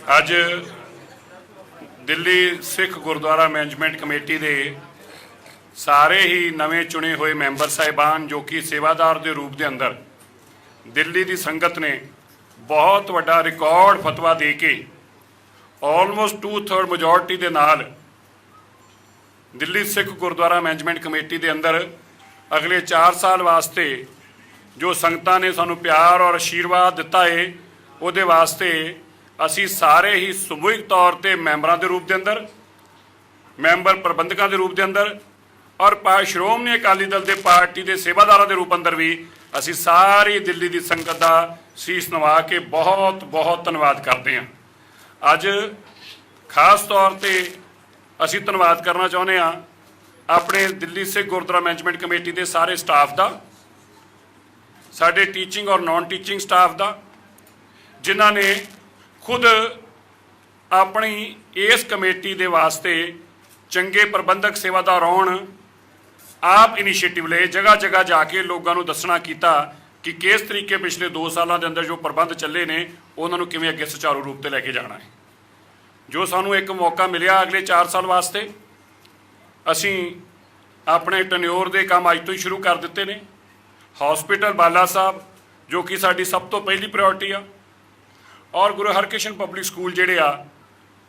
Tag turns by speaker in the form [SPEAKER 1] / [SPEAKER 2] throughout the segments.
[SPEAKER 1] ਅੱਜ Delhi Sikh Gurdwara management committee ਦੇ ਸਾਰੇ ਹੀ ਨਵੇਂ ਚੁਣੇ ਹੋਏ ਮੈਂਬਰ ਸਾਹਿਬਾਨ ਜੋ ਕਿ ਸੇਵਾਦਾਰ ਦੇ ਰੂਪ ਦੇ ਅੰਦਰ ਦਿੱਲੀ ਦੀ ਸੰਗਤ ਨੇ ਬਹੁਤ ਵੱਡਾ ਰਿਕਾਰਡ ਫਤਵਾ ਦੇ ਕੇ ਆਲਮੋਸਟ 2/3 ਮੈਜੋਰਟੀ ਦੇ ਨਾਲ ਦਿੱਲੀ ਸਿੱਖ ਗੁਰਦੁਆਰਾ ਮੈਨੇਜਮੈਂਟ ਕਮੇਟੀ ਦੇ ਅੰਦਰ ਅਗਲੇ 4 ਸਾਲ ਵਾਸਤੇ ਜੋ ਸੰਗਤਾਂ ਨੇ ਸਾਨੂੰ ਪਿਆਰ ਔਰ ਆਸ਼ੀਰਵਾਦ ਦਿੱਤਾ ਹੈ ਉਹਦੇ ਵਾਸਤੇ ਅਸੀਂ ਸਾਰੇ ਹੀ ਸਮੂਹਿਕ ਤੌਰ ਤੇ ਮੈਂਬਰਾਂ ਦੇ ਰੂਪ ਦੇ ਅੰਦਰ ਮੈਂਬਰ ਪ੍ਰਬੰਧਕਾਂ ਦੇ ਰੂਪ ਦੇ ਅੰਦਰ ਔਰ ਸ਼੍ਰੋਮਣੀ ਅਕਾਲੀ ਦਲ ਦੇ ਪਾਰਟੀ ਦੇ ਸੇਵਾਦਾਰਾਂ ਦੇ ਰੂਪ ਅੰਦਰ ਵੀ ਅਸੀਂ ਸਾਰੀ ਦਿੱਲੀ ਦੀ ਸੰਗਤ ਦਾ ਸੀਸ ਨਵਾ ਕੇ ਬਹੁਤ ਬਹੁਤ ਧੰਨਵਾਦ ਕਰਦੇ ਹਾਂ। ਅੱਜ ਖਾਸ ਤੌਰ ਤੇ ਅਸੀਂ ਧੰਨਵਾਦ ਕਰਨਾ ਚਾਹੁੰਦੇ ਹਾਂ ਆਪਣੇ ਦਿੱਲੀ ਸਿੱਖ ਗੁਰਦੁਆਰਾ ਮੈਨੇਜਮੈਂਟ ਕਮੇਟੀ ਦੇ ਸਾਰੇ ਸਟਾਫ ਦਾ, ਸਾਡੇ ਟੀਚਿੰਗ ਔਰ ਨਾਨ ਟੀਚਿੰਗ ਸਟਾਫ ਦਾ, ਜਿਨ੍ਹਾਂ ਨੇ खुद अपनी इस कमेटी के वास्ते चंगे प्रबंधक सेवादार आउण आप इनीशिएटिव ले जगह जगह जाके लोगों को दसना किया कि किस तरीके पिछले 2 सालों के अंदर जो प्रबंध चले ने उन्होंने किवें अगे सुचारू रूप से लैके जाना है। जो सानू एक मौका मिलिया अगले 4 साल वास्ते असी अपने टन्योर के काम अज तो ही शुरू कर दिते ने। हॉस्पिटल बाला साहब जो कि साडी सब तो पहली प्रायोरिटी आ और गुरु हरकृष्ण पब्लिक स्कूल जिहड़े आ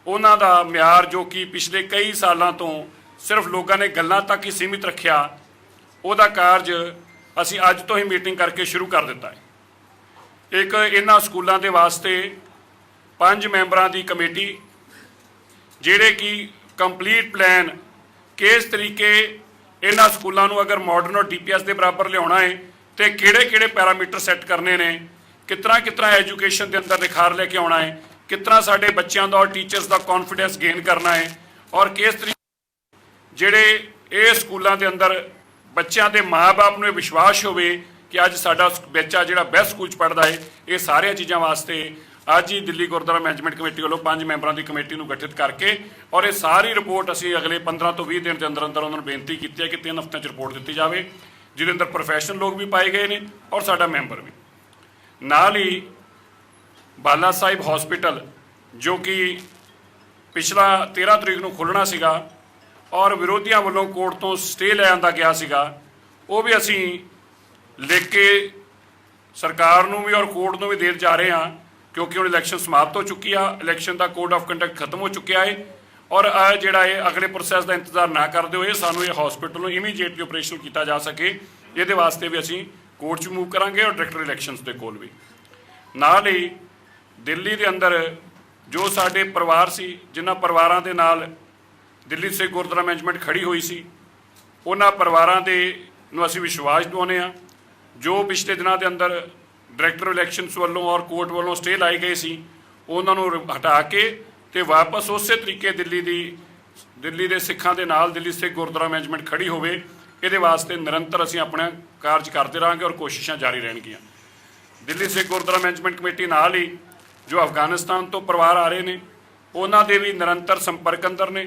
[SPEAKER 1] उन्हां दा म्यार जो कि पिछले कई सालों तो सिर्फ लोगों ने गल्लां तक ही सीमित रखिया उहदा कारज असी अज तो ही मीटिंग करके शुरू कर दिता है। एक इन्हां स्कूलों के वास्ते 5 मैंबरां दी कमेटी जिहड़े कि कंप्लीट प्लैन किस तरीके इन्हां स्कूलों नूं अगर मॉडर्न और DPS के बराबर लियाउणा है तो किहड़े पैरामीटर सैट करने ने, कितना एजुकेशन के अंदर निखार लेके आना है, कितना साढ़े बच्चों का और टीचर्स का कॉन्फिडेंस गेन करना है और किस तरीके जेडे ये स्कूलों के अंदर बच्चों के माँ बाप को विश्वास हो कि अज साडा बच्चा जो बेस्ट स्कूल पढ़ता है। ये सारिया चीज़ों वास्ते अज ही दिल्ली गुरुद्वारा मैनेजमेंट कमेटी वालों 5 मैंबरों की कमेटी को गठित करके और ये सारी रिपोर्ट असी अगले 15 तो 20 दिन के अंदर अंदर उन्होंने बेनती की है कि 3 हफ्तों रिपोर्ट दी जाए जिसके अंदर प्रोफैशनल लोग भी पाए गए हैं और साडा मैंबर भी। नाल ही बाला साहिब हॉस्पिटल जो कि पिछला 13 तरीक को खुलना सीगा और विरोधियों वालों कोर्ट तो स्टे ले आंदा गया सीगा वो भी असी लिख के सरकार नूं भी और कोर्ट नूं भी दे जा रहे हैं क्योंकि हुण इलैक्शन समाप्त हो चुकी है, इलैक्शन का कोड ऑफ कंडक्ट खत्म हो चुका है और जिहड़ा ये अगले प्रोसैस का इंतजार ना करते हुए सानूं ये हॉस्पिटल नूं इमीडिएटली ऑपरेशनल किया जा सके ये वास्ते भी असी कोर्ट च मूव करांगे और डायरैक्टर इलैक्शनस के कोल भी। नाल ही दिल्ली के अंदर जो साडे परिवार सी जिन्हां परिवारां दे नाल दिल्ली से गुरुद्वारा मैनेजमेंट खड़ी हुई सी उन्हां परिवारां दे नूं असीं विश्वास दिवाउने आ जो पिछले दिनों के अंदर डायरैक्टर इलैक्शनस वालों और कोर्ट वालों स्टे लाए गए सी उन्हां नूं हटा के ते वापस उस तरीके दिल्ली के सिखां दे नाल दिल्ली सिख गुरुद्वारा मैनेजमेंट खड़ी होवे ये वास्ते निरंतर असीं अपना कार्य करते रहेंगे और कोशिशें जारी रहनगियां। दिल्ली सिख गुरुद्वारा मैनेजमेंट कमेटी नाल ही जो अफगानिस्तान तो परिवार आ रहे हैं उन्हां दे भी निरंतर संपर्क अंदर ने,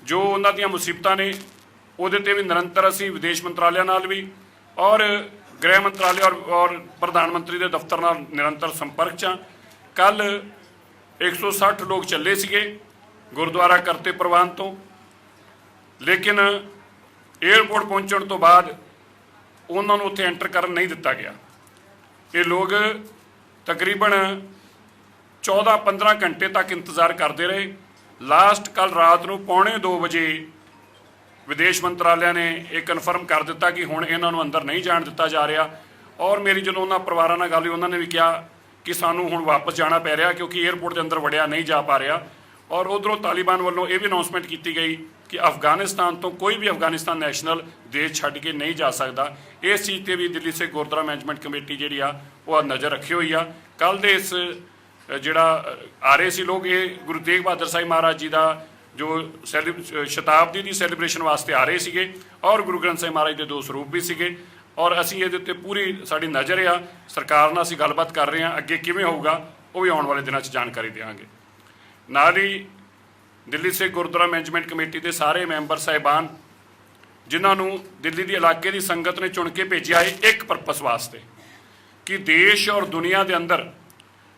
[SPEAKER 1] जो उन्हां दीयां मुसीबतां ने उहदे ते भी निरंतर असीं विदेश मंत्रालय नाल भी और गृह मंत्रालय और प्रधानमंत्री के दफ्तर नाल निरंतर संपर्क च। कल 160 लोग चले सीगे गुरुद्वारा करते प्रवान तो, लेकिन एयरपोर्ट पहुँचने तो बाद उन्होंने उत्थे एंटर कर नहीं दिता गया। ये लोग तकरीबन 14-15 घंटे तक इंतज़ार करते रहे। लास्ट कल रात को 1:45 बजे विदेश मंत्रालय ने यह कन्फर्म कर दिता कि हुण इन्हां नूं अंदर नहीं जाण दिता जा रहा और मेरी जो उन्होंने परिवारों नाल गल हुई उन्होंने भी कहा कि सानूं हुण वापस जाना पै रहा क्योंकि एयरपोर्ट के अंदर वड़िया नहीं जा पा रहा और उधरों तालिबान वालों ये भी अनाउंसमेंट की गई कि अफगानिस्तान तो कोई भी अफगानिस्तान नैशनल देश छड्ड के नहीं जा सकता। इस चीज़ पर भी दिल्ली से गुरुद्वारा मैनेजमेंट कमेटी जी आ नज़र रखी हुई आ। कल दे इस जिहड़ा आ रहे सी लोग ये गुरु तेग बहादुर साहिब महाराज जी का जो शताब्दी की सैलीब्रेशन वास्ते आ रहे थे और गुरु ग्रंथ साहिब महाराज के 2 स्वरूप भी सीगे और असीं इहदे उत्ते पूरी साडी नज़र आ। सरकार नाल असीं गलबात कर रहे हैं, अगे किवें होऊगा वो भी आने वाले दिनों जानकारी देंगे। नाल ही दिल्ली से गुरुद्वारा मैनेजमेंट कमेटी के सारे मैंबर साहिबान जिन्होंने दिल्ली के इलाके की संगत ने चुन के भेजा है एक परपस वास्ते कि देश और दुनिया के अंदर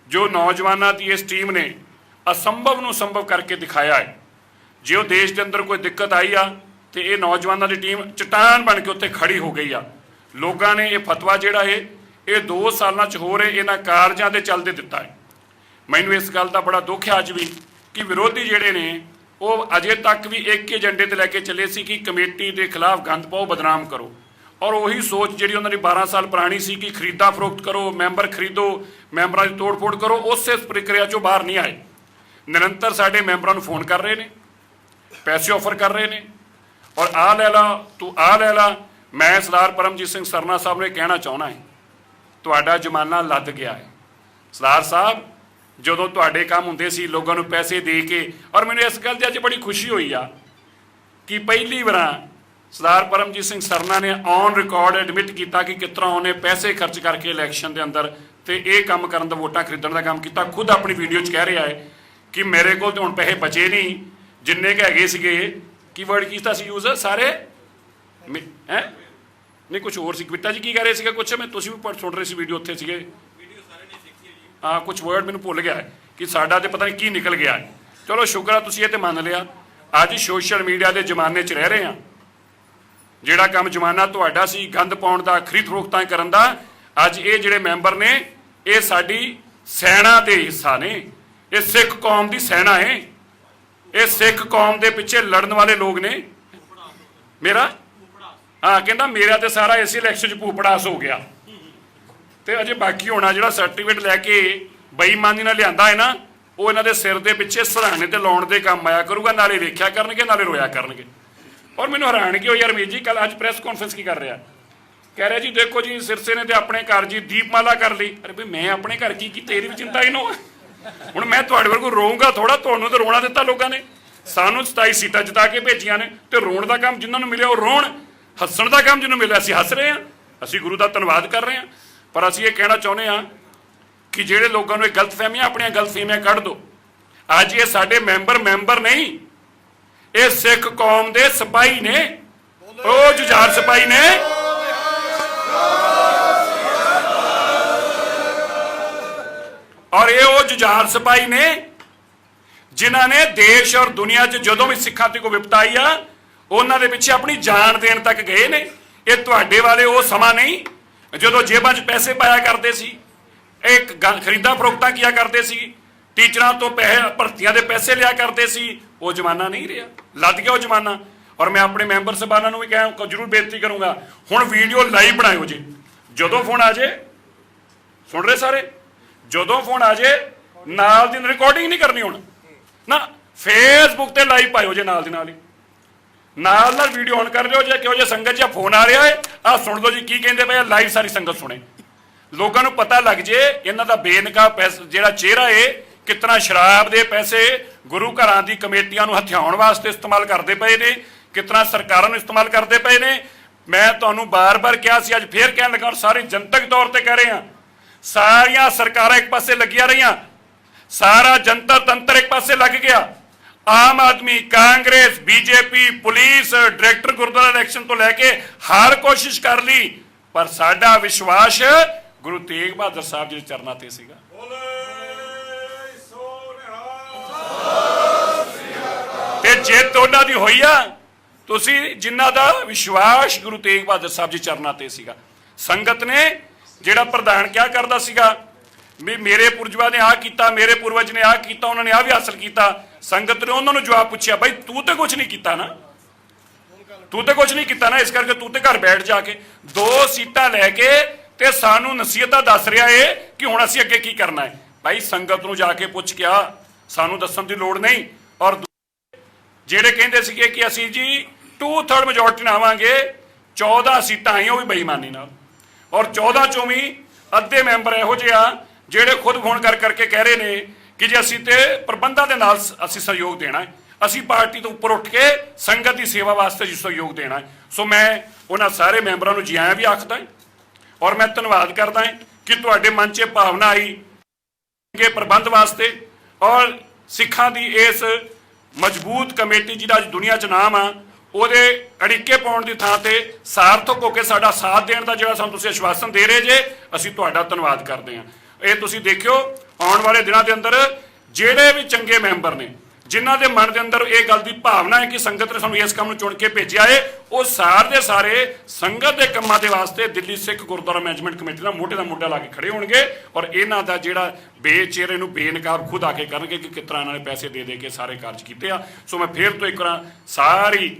[SPEAKER 1] जो नौजवानों की इस टीम ने असंभव ਨੂੰ ਸੰਭਵ ਕਰਕੇ ਦਿਖਾਇਆ ਹੈ। ਜੇ ਉਹ ਦੇਸ਼ ਦੇ ਅੰਦਰ ਕੋਈ ਦਿੱਕਤ ਆਈ ਆ ਤੇ ਇਹ ਨੌਜਵਾਨਾਂ ਦੀ ਟੀਮ ਚਟਾਨ ਬਣ ਕੇ ਉੱਥੇ ਖੜੀ ਹੋ ਗਈ ਆ। ਲੋਕਾਂ ਨੇ ਇਹ ਫਤਵਾ ਜਿਹੜਾ ਇਹ 2 ਸਾਲਾਂ 'ਚ ਹੋ ਰਹੇ ਇਹਨਾਂ ਕਾਰਜਾਂ ਦੇ ਚੱਲਦੇ ਦਿੱਤਾ ਹੈ। ਮੈਨੂੰ ਇਸ ਗੱਲ ਦਾ ਬੜਾ ਦੁੱਖ ਹੈ ਅੱਜ ਵੀ ਕਿ ਵਿਰੋਧੀ ਜਿਹੜੇ ਨੇ ਉਹ ਅਜੇ ਤੱਕ ਵੀ ਇੱਕ ਏਜੰਡੇ ਤੇ ਲੈ ਕੇ ਚੱਲੇ ਸੀ ਕਿ ਕਮੇਟੀ ਦੇ ਖਿਲਾਫ ਗੰਦ ਪਾਓ, ਬਦਨਾਮ ਕਰੋ। ਔਰ ਉਹੀ ਸੋਚ ਜਿਹੜੀ ਉਹਨਾਂ ਦੀ 12 ਸਾਲ ਪੁਰਾਣੀ ਸੀ ਕਿ ਖਰੀਦਾ ਫਰੋਖਤ ਕਰੋ, ਮੈਂਬਰ ਖਰੀਦੋ, ਮੈਂਬਰਾਂ ਦੀ ਤੋੜ ਫੋੜ ਕਰੋ, ਉਸੇ ਪ੍ਰਕਿਰਿਆ 'ਚੋਂ ਬਾਹਰ ਨਹੀਂ ਆਏ। ਨਿਰੰਤਰ ਸਾਡੇ ਮੈਂਬਰਾਂ ਨੂੰ ਫੋਨ ਕਰ ਰਹੇ ਨੇ, ਪੈਸੇ ਆਫਰ ਕਰ ਰਹੇ ਨੇ ਔਰ ਆ ਲੈ ਲਾ ਤੂੰ ਆ ਲੈ ਲਾ। ਮੈਂ ਸਰਦਾਰ ਪਰਮਜੀਤ ਸਿੰਘ ਸਰਨਾ ਸਾਹਿਬ ਨੂੰ ਇਹ ਕਹਿਣਾ ਚਾਹੁੰਦਾ ਹੈ, ਤੁਹਾਡਾ ਜ਼ਮਾਨਾ ਲੱਦ ਗਿਆ ਹੈ। ਸਰਦਾਰ ਸਾਹਿਬ ਜਦੋਂ ਤੁਹਾਡੇ ਕੰਮ ਹੁੰਦੇ ਸੀ ਲੋਕਾਂ ਨੂੰ ਪੈਸੇ ਦੇ ਕੇ, ਔਰ ਮੈਨੂੰ ਇਸ ਗੱਲ ਦੀ ਅੱਜ ਬੜੀ ਖੁਸ਼ੀ ਹੋਈ ਆ ਕਿ ਪਹਿਲੀ ਵਾਰ ਸਰਦਾਰ ਪਰਮਜੀਤ ਸਿੰਘ ਸਰਨਾ ਨੇ ਔਨ ਰਿਕਾਰਡ ਐਡਮਿਟ ਕੀਤਾ ਕਿ ਕਿਸ ਤਰ੍ਹਾਂ ਉਹਨੇ ਪੈਸੇ ਖਰਚ ਕਰਕੇ ਇਲੈਕਸ਼ਨ ਦੇ ਅੰਦਰ ਤੇ ਇਹ ਕੰਮ ਕਰਨ ਦਾ, ਵੋਟਾਂ ਖਰੀਦਣ ਦਾ ਕੰਮ ਕੀਤਾ। ਖੁਦ ਆਪਣੀ ਵੀਡੀਓ 'ਚ ਕਹਿ ਰਿਹਾ ਹੈ ਕਿ ਮੇਰੇ ਕੋਲ ਤਾਂ ਹੁਣ ਪੈਸੇ ਬਚੇ ਨਹੀਂ, ਜਿੰਨੇ ਕੁ ਹੈਗੇ ਸੀਗੇ। ਕੀ ਵਰਡ ਕੀਤਾ ਸੀ ਯੂਜ਼ ਸਾਰੇ ਹੈ ਨਹੀਂ ਕੁਝ ਹੋਰ ਸੀ। ਕਵਿਤਾ ਜੀ ਕੀ ਕਹਿ ਰਹੇ ਸੀਗੇ ਕੁਛ, ਮੈਂ ਤੁਸੀਂ ਵੀ ਸੁਣ ਰਹੇ ਸੀ ਵੀਡੀਓ, ਉੱਥੇ ਸੀਗੇ। ਹਾਂ ਕੁਝ ਵਰਡ ਮੈਨੂੰ ਭੁੱਲ ਗਿਆ ਹੈ ਕਿ ਸਾਡਾ ਤੇ ਪਤਾ ਨਹੀਂ ਕੀ ਨਿਕਲ ਗਿਆ ਹੈ। ਚਲੋ ਸ਼ੁਕਰ ਆ ਤੁਸੀਂ ਇਹ ਤੇ ਮੰਨ ਲਿਆ। ਅੱਜ ਸੋਸ਼ਲ ਮੀਡੀਆ ਦੇ ਜ਼ਮਾਨੇ 'ਚ ਰਹਿ ਰਹੇ ਹਾਂ। ਜਿਹੜਾ ਕੰਮ ਜ਼ਮਾਨਾ ਤੁਹਾਡਾ ਸੀ ਗੰਦ ਪਾਉਣ ਦਾ, ਖਰੀਦ ਫਰੋਖਤਾਂ ਕਰਨ ਦਾ, ਅੱਜ ਇਹ ਜਿਹੜੇ ਮੈਂਬਰ ਨੇ ਇਹ ਸਾਡੀ ਸੈਨਾ ਦੇ ਹਿੱਸਾ ਨੇ। ਇਹ ਸਿੱਖ ਕੌਮ ਦੀ ਸੈਨਾ ਹੈ। ਇਹ ਸਿੱਖ ਕੌਮ ਦੇ ਪਿੱਛੇ ਲੜਨ ਵਾਲੇ ਲੋਕ ਨੇ। ਮੇਰਾ ਹਾਂ ਕਹਿੰਦਾ ਮੇਰਾ ਤੇ ਸਾਰਾ ਇਸੇ ਇਲੈਕਸ਼ਨ 'ਚ ਭੂਪੜਾਸ ਹੋ ਗਿਆ ਤੇ ਅਜੇ ਬਾਕੀ ਹੋਣਾ ਜਿਹੜਾ ਸਰਟੀਫਿਕੇਟ ਲੈ ਕੇ ਬੇਈਮਾਨੀ ਨਾਲ ਲਿਆਂਦਾ ਹੈ ਨਾ, ਉਹ ਇਹਨਾਂ ਦੇ ਸਿਰ ਦੇ ਪਿੱਛੇ ਸਰਾਣੇ ਤੇ ਲਾਉਣ ਦੇ ਕੰਮ ਆਇਆ ਕਰੂਗਾ। ਨਾਲੇ ਵੇਖਿਆ ਕਰਨਗੇ ਨਾਲੇ ਰੋਇਆ ਕਰਨਗੇ। ਔਰ ਮੈਨੂੰ ਹੈਰਾਨਗੀ ਹੋਈ ਯਾਰ, ਜੀ ਕੱਲ ਅੱਜ ਪ੍ਰੈਸ ਕਾਨਫਰੰਸ ਕੀ ਕਰ ਰਿਹਾ, ਕਹਿ ਰਿਹਾ ਜੀ ਦੇਖੋ ਜੀ ਸਿਰਸੇ ਨੇ ਤੇ ਆਪਣੇ ਘਰ ਜੀ ਦੀਪਮਾਲਾ ਕਰ ਲਈ। ਅਰੇ ਵੀ ਮੈਂ ਆਪਣੇ ਘਰ ਕੀ ਕੀਤੀ, ਇਹਦੀ ਵੀ ਚਿੰਤਾ ਇਹਨੂੰ। ਹੁਣ ਮੈਂ ਤੁਹਾਡੇ ਵਰਗੂ ਰੋਊਂਗਾ ਥੋੜਾ, ਤੁਹਾਨੂੰ ਤਾਂ ਰੋਣਾ ਦਿੱਤਾ ਲੋਕਾਂ ਨੇ। ਸਾਨੂੰ 27 ਸੀਟਾਂ ਜਿਤਾ ਕੇ ਭੇਜੀਆਂ ਨੇ ਤੇ ਰੋਣ ਦਾ ਕੰਮ ਜਿਨ੍ਹਾਂ ਨੂੰ ਮਿਲਿਆ ਉਹ ਰੋਣ, ਹੱਸਣ ਦਾ ਕੰਮ ਜਿਹਨੂੰ ਮਿਲਿਆ ਅਸੀਂ ਹੱਸ ਰਹੇ ਹਾਂ। ਅਸੀਂ ਗੁਰੂ ਦਾ ਧੰਨਵਾਦ ਕਰ ਰਹੇ ਹਾਂ। ਪਰ ਅਸੀਂ ਇਹ ਕਹਿਣਾ ਚਾਹੁੰਦੇ ਹਾਂ ਕਿ ਜਿਹੜੇ ਲੋਕਾਂ ਨੂੰ ਇਹ ਗਲਤਫਹਿਮੀਆਂ, ਆਪਣੀਆਂ ਗਲਤਫਹਿਮੀਆਂ ਕੱਢ ਦਿਓ। ਅੱਜ ਇਹ ਸਾਡੇ ਮੈਂਬਰ ਨਹੀਂ, ਇਹ ਸਿੱਖ ਕੌਮ ਦੇ ਸਿਪਾਹੀ ਨੇ, ਉਹ ਜੁਝਾਰ ਸਿਪਾਹੀ ਨੇ। ਔਰ ਇਹ ਉਹ ਜੁਝਾਰ ਸਿਪਾਹੀ ਨੇ ਜਿਨ੍ਹਾਂ ਨੇ ਦੇਸ਼ ਔਰ ਦੁਨੀਆ 'ਚ ਜਦੋਂ ਵੀ ਸਿੱਖਾਂ ਤੇ ਕੋਈ ਵਿਪਤਾ ਆਈ ਆ ਉਹਨਾਂ ਦੇ ਪਿੱਛੇ ਆਪਣੀ ਜਾਨ ਦੇਣ ਤੱਕ ਗਏ ਨੇ। ਇਹ ਤੁਹਾਡੇ ਵਾਲੇ ਉਹ ਸਮਾਂ ਨਹੀਂ ਜਦੋਂ ਜੇਬਾਂ 'ਚ ਪੈਸੇ ਪਾਇਆ ਕਰਦੇ ਸੀ, ਇੱਕ ਖਰੀਦਾ ਫਰੋਖਤਾਂ ਕੀਆ ਕਰਦੇ ਸੀ, ਟੀਚਰਾਂ ਤੋਂ ਪੈਸੇ, ਭਰਤੀਆਂ ਦੇ ਪੈਸੇ ਲਿਆ ਕਰਦੇ ਸੀ। ਉਹ ਜ਼ਮਾਨਾ ਨਹੀਂ ਰਿਹਾ, ਲੱਦ ਗਿਆ ਉਹ ਜ਼ਮਾਨਾ। ਔਰ ਮੈਂ ਆਪਣੇ ਮੈਂਬਰ ਸਾਹਿਬਾਨਾਂ ਨੂੰ ਵੀ ਜ਼ਰੂਰ ਬੇਨਤੀ ਕਰੂੰਗਾ, ਹੁਣ ਵੀਡੀਓ ਲਾਈਵ ਬਣਾਇਓ ਜੀ। ਜਦੋਂ ਫੋਨ ਆ ਜੇ, ਸੁਣ ਰਹੇ ਸਾਰੇ, ਜਦੋਂ ਫੋਨ ਆ ਜੇ ਨਾਲ ਦੀ ਰਿਕਾਰਡਿੰਗ ਨਹੀਂ ਕਰਨੀ ਹੁਣ ਨਾ, ਫੇਸਬੁੱਕ ਤੇ ਲਾਈਵ ਪਾਇਓ ਜੇ ਨਾਲ ਦੀ ਨਾਲ ਹੀ, ਨਾਲ ਵੀਡੀਓ ਔਨ ਕਰ ਲਿਓ। ਜੇ ਕਿਹੋ ਜੇ ਸੰਗਤ ਜਾਂ ਫੋਨ ਆ ਰਿਹਾ ਹੈ ਆਹ ਸੁਣ ਲਓ ਜੀ ਕੀ ਕਹਿੰਦੇ ਪਏ, ਲਾਈਵ ਸਾਰੀ ਸੰਗਤ ਸੁਣੇ, ਲੋਕਾਂ ਨੂੰ ਪਤਾ ਲੱਗ ਜੇ ਇਹਨਾਂ ਦਾ ਬੇਨਕਾਬ ਜਿਹੜਾ ਚਿਹਰਾ ਏ ਕਿਤਨਾ ਸ਼ਰਾਬ ਦੇ ਪੈਸੇ ਗੁਰੂ ਘਰਾਂ ਦੀ ਕਮੇਟੀਆਂ ਨੂੰ ਹਥਿਆਉਣ ਵਾਸਤੇ ਇਸਤੇਮਾਲ ਕਰਦੇ ਪਏ ਨੇ, ਕਿਤਨਾ ਸਰਕਾਰਾਂ ਨੂੰ ਇਸਤੇਮਾਲ ਕਰਦੇ ਪਏ ਨੇ। ਮੈਂ ਤੁਹਾਨੂੰ ਬਾਰ-ਬਾਰ ਕਿਹਾ ਸੀ, ਅੱਜ ਫੇਰ ਕਹਿਣ ਲੱਗਾ ਔਰ ਸਾਰੀ ਜਨਤਕ ਤੌਰ ਤੇ ਕਹਿ ਰਹੇ ਹਾਂ, ਸਾਰੀਆਂ ਸਰਕਾਰਾਂ ਇੱਕ ਪਾਸੇ ਲੱਗੀਆਂ ਰਹੀਆਂ, ਸਾਰਾ ਜੰਤਰ ਤੰਤਰ ਇੱਕ ਪਾਸੇ ਲੱਗ ਗਿਆ। Aam Aadmi, Congress, BJP, police, director gurdwara election ਤੋਂ ਲੈ ਕੇ ਹਰ ਕੋਸ਼ਿਸ਼ ਕਰ ਲਈ, ਪਰ ਸਾਡਾ ਵਿਸ਼ਵਾਸ ਗੁਰੂ ਤੇਗ ਬਹਾਦਰ ਸਾਹਿਬ ਜੀ ਦੇ ਚਰਨਾਂ ਤੇ ਸੀਗਾ। ਤੇ ਜਿੱਤ ਉਹਨਾਂ ਦੀ ਹੋਈ ਆ, ਤੁਸੀਂ ਜਿਨ੍ਹਾਂ ਦਾ ਵਿਸ਼ਵਾਸ ਗੁਰੂ ਤੇਗ ਬਹਾਦਰ ਸਾਹਿਬ ਜੀ ਚਰਨਾਂ ਤੇ ਸੀਗਾ। ਸੰਗਤ ਨੇ ਜਿਹੜਾ ਪ੍ਰਧਾਨ ਕਿਹਾ ਕਰਦਾ ਸੀਗਾ ਵੀ ਮੇਰੇ ਪੁਰਜਵਾਂ ਨੇ ਆਹ ਕੀਤਾ, ਮੇਰੇ ਪੂਰਵਜ ਨੇ ਆਹ ਕੀਤਾ, ਉਹਨਾਂ ਨੇ ਆਹ ਵੀ ਹਾਸਲ ਕੀਤਾ। ਸੰਗਤ ਨੇ ਉਹਨਾਂ ਨੂੰ ਜਵਾਬ ਪੁੱਛਿਆ, ਬਾਈ ਤੂੰ ਤੇ ਕੁਝ ਨਹੀਂ ਕੀਤਾ ਨਾ, ਤੂੰ ਤੇ ਕੁਝ ਨਹੀਂ ਕੀਤਾ ਨਾ, ਇਸ ਕਰਕੇ ਤੂੰ ਤੇ ਘਰ ਬੈਠ ਜਾ ਕੇ 2 ਸੀਟਾਂ ਲੈ ਕੇ ਤੇ ਸਾਨੂੰ ਨਸੀਹਤਾਂ ਦੱਸ ਰਿਹਾ ਏ ਕਿ ਹੁਣ ਅਸੀਂ ਅੱਗੇ ਕੀ ਕਰਨਾ ਹੈ। ਭਾਈ ਸੰਗਤ ਨੂੰ ਜਾ ਕੇ ਪੁੱਛ ਕੇ ਆ, ਸਾਨੂੰ ਦੱਸਣ ਦੀ ਲੋੜ ਨਹੀਂ। ਔਰ ਜਿਹੜੇ ਕਹਿੰਦੇ ਸੀਗੇ ਕਿ ਅਸੀਂ ਜੀ 2/3 ਮੈਜੋਰਟੀ ਨਾਲ ਆਵਾਂਗੇ, 14 ਸੀਟਾਂ ਆਈਆਂ ਉਹ ਵੀ ਬੇਈਮਾਨੀ ਨਾਲ। ਔਰ 14 ਚੋਂ ਵੀ ਅੱਧੇ ਮੈਂਬਰ ਇਹੋ ਜਿਹੇ ਆ ਜਿਹੜੇ ਖੁਦ ਫੋਨ ਕਰ ਕਰਕੇ ਕਹਿ ਰਹੇ ਨੇ ਕਿ ਜੇ ਅਸੀਂ ਤੇ ਪ੍ਰਬੰਧਾਂ ਦੇ ਨਾਲ ਅਸੀਂ ਸਹਿਯੋਗ ਦੇਣਾ ਹੈ, ਅਸੀਂ ਪਾਰਟੀ ਤੋਂ ਉੱਪਰ ਉੱਠ ਕੇ ਸੰਗਤ ਦੀ ਸੇਵਾ ਵਾਸਤੇ ਜੀ ਸਹਿਯੋਗ ਦੇਣਾ ਹੈ। ਸੋ ਮੈਂ ਉਹਨਾਂ ਸਾਰੇ ਮੈਂਬਰਾਂ ਨੂੰ ਜੀ ਆਇਆਂ ਵੀ ਆਖਦਾ ਔਰ ਮੈਂ ਧੰਨਵਾਦ ਕਰਦਾ ਹਾਂ ਕਿ ਤੁਹਾਡੇ ਮਨ 'ਚ ਭਾਵਨਾ ਆਈ ਕਿ ਪ੍ਰਬੰਧ ਵਾਸਤੇ ਔਰ ਸਿੱਖਾਂ ਦੀ ਇਸ ਮਜ਼ਬੂਤ ਕਮੇਟੀ ਜਿਹਦਾ ਅੱਜ ਦੁਨੀਆ 'ਚ ਨਾਮ ਆ, ਉਹਦੇ ਅੜਿੱਕੇ ਪਾਉਣ ਦੀ ਥਾਂ ਤੇ ਸਾਰਥਕ ਹੋ ਕੇ ਸਾਡਾ ਸਾਥ ਦੇਣ ਦਾ ਜਿਹੜਾ ਸਾਨੂੰ ਤੁਸੀਂ ਆਸ਼ਵਾਸਨ ਦੇ ਰਹੇ ਜੇ, ਅਸੀਂ ਤੁਹਾਡਾ ਧੰਨਵਾਦ ਕਰਦੇ ਹਾਂ। ਇਹ ਤੁਸੀਂ ਦੇਖਿਓ ਆਉਣ ਵਾਲੇ ਦਿਨਾਂ ਦੇ ਅੰਦਰ ਜਿਹੜੇ ਵੀ ਚੰਗੇ ਮੈਂਬਰ ਨੇ ਜਿਨ੍ਹਾਂ ਦੇ ਮਨ ਦੇ ਅੰਦਰ ਇਹ ਗੱਲ ਦੀ ਭਾਵਨਾ ਹੈ ਕਿ ਸੰਗਤ ਨੇ ਸਾਨੂੰ ਇਸ ਕੰਮ ਨੂੰ ਚੁਣ ਕੇ ਭੇਜਿਆ ਹੈ, ਉਹ ਸਾਰੇ ਦੇ ਸਾਰੇ ਸੰਗਤ ਦੇ ਕੰਮਾਂ ਦੇ ਵਾਸਤੇ ਦਿੱਲੀ ਸਿੱਖ ਗੁਰਦੁਆਰਾ ਮੈਨੇਜਮੈਂਟ ਕਮੇਟੀ ਦਾ ਮੋਢਾ ਲਾ ਕੇ ਖੜੇ ਹੋਣਗੇ। ਔਰ ਇਹਨਾਂ ਦਾ ਜਿਹੜਾ ਬੇਚਿਹਰੇ ਨੂੰ ਬੇਨਕਾਬ ਖੁਦ ਆ ਕੇ ਕਰਨਗੇ ਕਿ ਕਿਸ ਤਰ੍ਹਾਂ ਇਹਨਾਂ ਨੇ ਪੈਸੇ ਦੇ ਕੇ ਸਾਰੇ ਕਾਰਜ ਕੀਤੇ ਆ। ਸੋ ਮੈਂ ਫਿਰ ਤੋਂ ਇੱਕ ਵਾਰ ਸਾਰੀ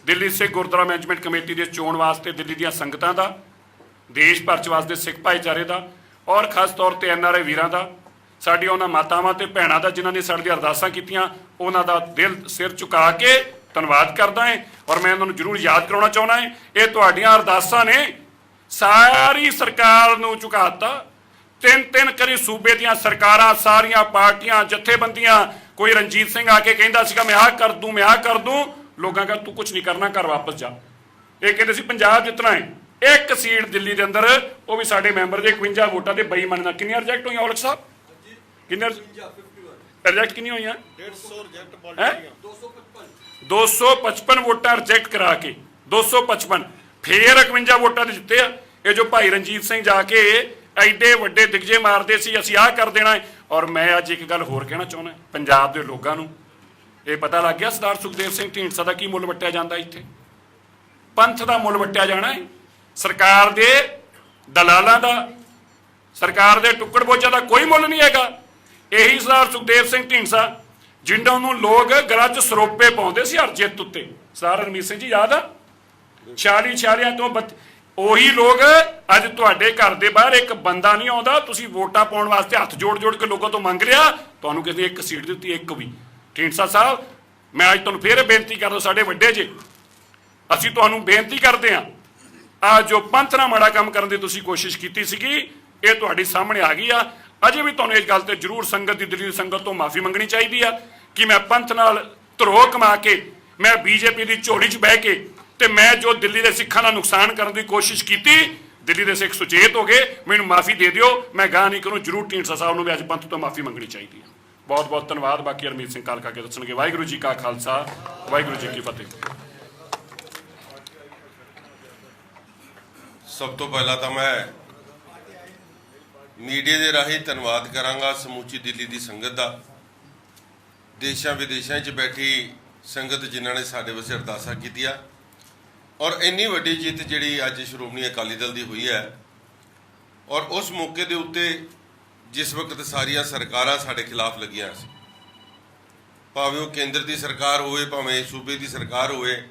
[SPEAKER 1] ਦਿੱਲੀ ਸਿੱਖ ਗੁਰਦੁਆਰਾ ਮੈਨੇਜਮੈਂਟ ਕਮੇਟੀ ਦੇ ਚੋਣ ਵਾਸਤੇ ਦਿੱਲੀ ਦੀਆਂ ਸੰਗਤਾਂ ਦਾ, ਦੇਸ਼ ਭਰ ਚ ਵਾਸਤੇ ਸਿੱਖ ਭਾਈਚਾਰੇ ਦਾ ਔਰ ਖਾਸ ਤੌਰ ਤੇ NRI ਵੀਰਾਂ ਦਾ, ਸਾਡੀਆਂ ਉਹਨਾਂ ਮਾਤਾਵਾਂ ਤੇ ਭੈਣਾਂ ਦਾ ਜਿਨ੍ਹਾਂ ਨੇ ਸਾਡੀਆਂ ਅਰਦਾਸਾਂ ਕੀਤੀਆਂ, ਉਹਨਾਂ ਦਾ ਦਿਲ ਸਿਰ ਝੁਕਾ ਕੇ ਧੰਨਵਾਦ ਕਰਦਾ ਹੈ। ਔਰ ਮੈਂ ਉਹਨਾਂ ਨੂੰ ਜ਼ਰੂਰ ਯਾਦ ਕਰਾਉਣਾ ਚਾਹੁੰਦਾ ਹੈ, ਇਹ ਤੁਹਾਡੀਆਂ ਅਰਦਾਸਾਂ ਨੇ ਸਾਰੀ ਸਰਕਾਰ ਨੂੰ ਝੁਕਾਤਾ। ਤਿੰਨ ਕਰੀ ਸੂਬੇ ਦੀਆਂ ਸਰਕਾਰਾਂ, ਸਾਰੀਆਂ ਪਾਰਟੀਆਂ, ਜਥੇਬੰਦੀਆਂ, ਕੋਈ ਰਣਜੀਤ ਸਿੰਘ ਆ ਕੇ ਕਹਿੰਦਾ ਸੀਗਾ ਮੈਂ ਆਹ ਕਰ ਦੂੰ, ਮੈਂ ਆਹ ਕਰ ਦੂੰ, ਲੋਕਾਂ ਕਹਿੰਦਾ ਤੂੰ ਕੁਝ ਨਹੀਂ ਕਰਨਾ, ਘਰ ਵਾਪਸ ਜਾ। ਇਹ ਕਹਿੰਦੇ ਸੀ ਪੰਜਾਬ ਜਿੱਤਣਾ ਹੈ, ਇੱਕ ਸੀਟ ਦਿੱਲੀ ਦੇ ਅੰਦਰ, ਉਹ ਵੀ ਸਾਡੇ ਮੈਂਬਰ ਦੇ 51 ਵੋਟਾਂ ਦੇ ਬੇਈਮਾਨੀ ਨਾਲ। ਕਿੰਨੀਆਂ ਰਿਜੈਕਟ ਹੋਈਆਂ ਔਲਖ ਸਾਹਿਬ? ਕਿੰਨੇ ਰਿਜੈਕਟ ਕਿੰਨੀਆਂ ਹੋਈਆਂ?
[SPEAKER 2] 150 ਰਿਜੈਕਟ ਪਾਰਟੀਆਂ,
[SPEAKER 1] 255 ਵੋਟਾਂ ਰਿਜੈਕਟ ਕਰਾ ਕੇ 255 ਫੇਰ 51 ਵੋਟਾਂ ਦੇ ਜਿੱਤੇ ਆ। ਇਹ ਜੋ ਭਾਈ ਰਣਜੀਤ ਸਿੰਘ ਜਾ ਕੇ ਐਡੇ ਵੱਡੇ ਦਿਗਜੇ ਮਾਰਦੇ ਸੀ ਅਸੀਂ ਆਹ ਕਰ ਦੇਣਾ ਹੈ। ਔਰ ਮੈਂ ਅੱਜ ਇੱਕ ਗੱਲ ਹੋਰ ਕਹਿਣਾ ਚਾਹੁੰਦਾ, ਪੰਜਾਬ ਦੇ ਲੋਕਾਂ ਨੂੰ ਇਹ ਪਤਾ ਲੱਗ ਗਿਆ ਸਰਦਾਰ ਸੁਖਦੇਵ ਸਿੰਘ ਢੀਂਡਸਾ ਦਾ ਕੀ ਮੁੱਲ ਵੱਟਿਆ ਜਾਂਦਾ। ਇੱਥੇ ਪੰਥ ਦਾ ਮੁੱਲ ਵੱਟਿਆ ਜਾਣਾ ਹੈ, ਸਰਕਾਰ ਦੇ ਦਲਾਲਾਂ ਦਾ, ਸਰਕਾਰ ਦੇ ਟੁੱਕੜ ਬੋਝਾਂ ਦਾ ਕੋਈ ਮੁੱਲ ਨਹੀਂ ਹੈਗਾ। ਇਹੀ ਸਰਦਾਰ ਸੁਖਦੇਵ ਸਿੰਘ ਢੀਂਡਸਾ ਜਿੰਨਾਂ ਨੂੰ ਲੋਕ ਗਲਾਂ 'ਚ ਸਰੋਪੇ ਪਾਉਂਦੇ ਸੀ ਹਰ ਜਿੱਤ ਉੱਤੇ, ਸਰਦਾਰ ਰਣਜੀਤ ਸਿੰਘ ਜੀ ਯਾਦ ਆ? 46 ਤੋਂ ਉਹੀ ਲੋਕ ਅੱਜ ਤੁਹਾਡੇ ਘਰ ਦੇ ਬਾਹਰ ਇੱਕ ਬੰਦਾ ਨਹੀਂ ਆਉਂਦਾ, ਤੁਸੀਂ ਵੋਟਾਂ ਪਾਉਣ ਵਾਸਤੇ ਹੱਥ ਜੋੜ ਕੇ ਲੋਕਾਂ ਤੋਂ ਮੰਗ ਰਿਹਾ, ਤੁਹਾਨੂੰ ਕਿਸੇ ਨੇ ਇੱਕ ਸੀਟ ਦਿੱਤੀ, ਇੱਕ ਵੀ। ਢੀਂਡਸਾ ਸਾਹਿਬ ਮੈਂ ਅੱਜ ਤੁਹਾਨੂੰ ਫੇਰ ਬੇਨਤੀ ਕਰਦਾ, ਸਾਡੇ ਵੱਡੇ ਜੇ, ਅਸੀਂ ਤੁਹਾਨੂੰ ਬੇਨਤੀ ਕਰਦੇ ਹਾਂ, ਆ ਜੋ ਪੰਥ ਨਾਲ ਮਾੜਾ ਕੰਮ ਕਰਨ ਦੀ ਤੁਸੀਂ ਕੋਸ਼ਿਸ਼ ਕੀਤੀ ਸੀਗੀ, ਇਹ ਤੁਹਾਡੇ ਸਾਹਮਣੇ ਆ ਗਈ ਆ। ਅਜੇ ਵੀ ਤੁਹਾਨੂੰ ਇਸ ਗੱਲ ਤੇ ਜ਼ਰੂਰ ਸੰਗਤ ਦੀ, ਦਿੱਲੀ ਦੀ ਸੰਗਤ ਤੋਂ ਮਾਫੀ ਮੰਗਣੀ ਚਾਹੀਦੀ ਆ ਕਿ ਮੈਂ ਪੰਥ ਨਾਲ ਧਰੋਹ ਕਮਾ ਕੇ, ਮੈਂ BJP ਦੀ ਝੋਲੀ 'ਚ ਬਹਿ ਕੇ ਤੇ ਮੈਂ ਜੋ ਦਿੱਲੀ ਦੇ ਸਿੱਖਾਂ ਦਾ ਨੁਕਸਾਨ ਕਰਨ ਦੀ ਕੋਸ਼ਿਸ਼ ਕੀਤੀ, ਦਿੱਲੀ ਦੇ ਸਿੱਖ ਸੁਚੇਤ ਹੋ ਗਏ, ਮੈਨੂੰ ਮਾਫੀ ਦੇ ਦਿਓ, ਮੈਂ ਗਾਹ ਨਹੀਂ ਕਰੂੰ। ਜ਼ਰੂਰ ਢੀਂਡਸਾ ਸਾਹਿਬ ਨੂੰ ਵੀ ਅੱਜ ਪੰਥ ਤੋਂ ਮਾਫੀ ਮੰਗਣੀ ਚਾਹੀਦੀ ਹੈ। ਬਹੁਤ ਬਹੁਤ ਧੰਨਵਾਦ। ਬਾਕੀ ਹਰਮੀਤ ਸਿੰਘ ਕਾਲਕਾ ਕੇ ਦੱਸਣਗੇ। ਵਾਹਿਗੁਰੂ ਜੀ ਕਾ ਖਾਲਸਾ, ਵਾਹਿਗੁਰੂ ਜੀ ਕੀ ਫਤਿਹ।
[SPEAKER 2] ਸਭ ਤੋਂ ਪਹਿਲਾਂ ਤਾਂ ਮੈਂ ਮੀਡੀਆ ਦੇ ਰਾਹੀਂ ਧੰਨਵਾਦ ਕਰਾਂਗਾ ਸਮੁੱਚੀ ਦਿੱਲੀ ਦੀ ਸੰਗਤ ਦਾ, ਦੇਸ਼ਾਂ ਵਿਦੇਸ਼ਾਂ 'ਚ ਬੈਠੀ ਸੰਗਤ ਜਿਨ੍ਹਾਂ ਨੇ ਸਾਡੇ ਵਾਸਤੇ ਅਰਦਾਸਾਂ ਕੀਤੀਆਂ, ਔਰ ਇੰਨੀ ਵੱਡੀ ਜਿੱਤ ਜਿਹੜੀ ਅੱਜ ਸ਼੍ਰੋਮਣੀ ਅਕਾਲੀ ਦਲ ਦੀ ਹੋਈ ਹੈ। ਔਰ ਉਸ ਮੌਕੇ ਦੇ ਉੱਤੇ ਜਿਸ ਵਕਤ ਸਾਰੀਆਂ ਸਰਕਾਰਾਂ ਸਾਡੇ ਖਿਲਾਫ ਲੱਗੀਆਂ ਸੀ, ਭਾਵੇਂ ਉਹ ਕੇਂਦਰ ਦੀ ਸਰਕਾਰ ਹੋਵੇ ਭਾਵੇਂ ਸੂਬੇ ਦੀ ਸਰਕਾਰ ਹੋਵੇ,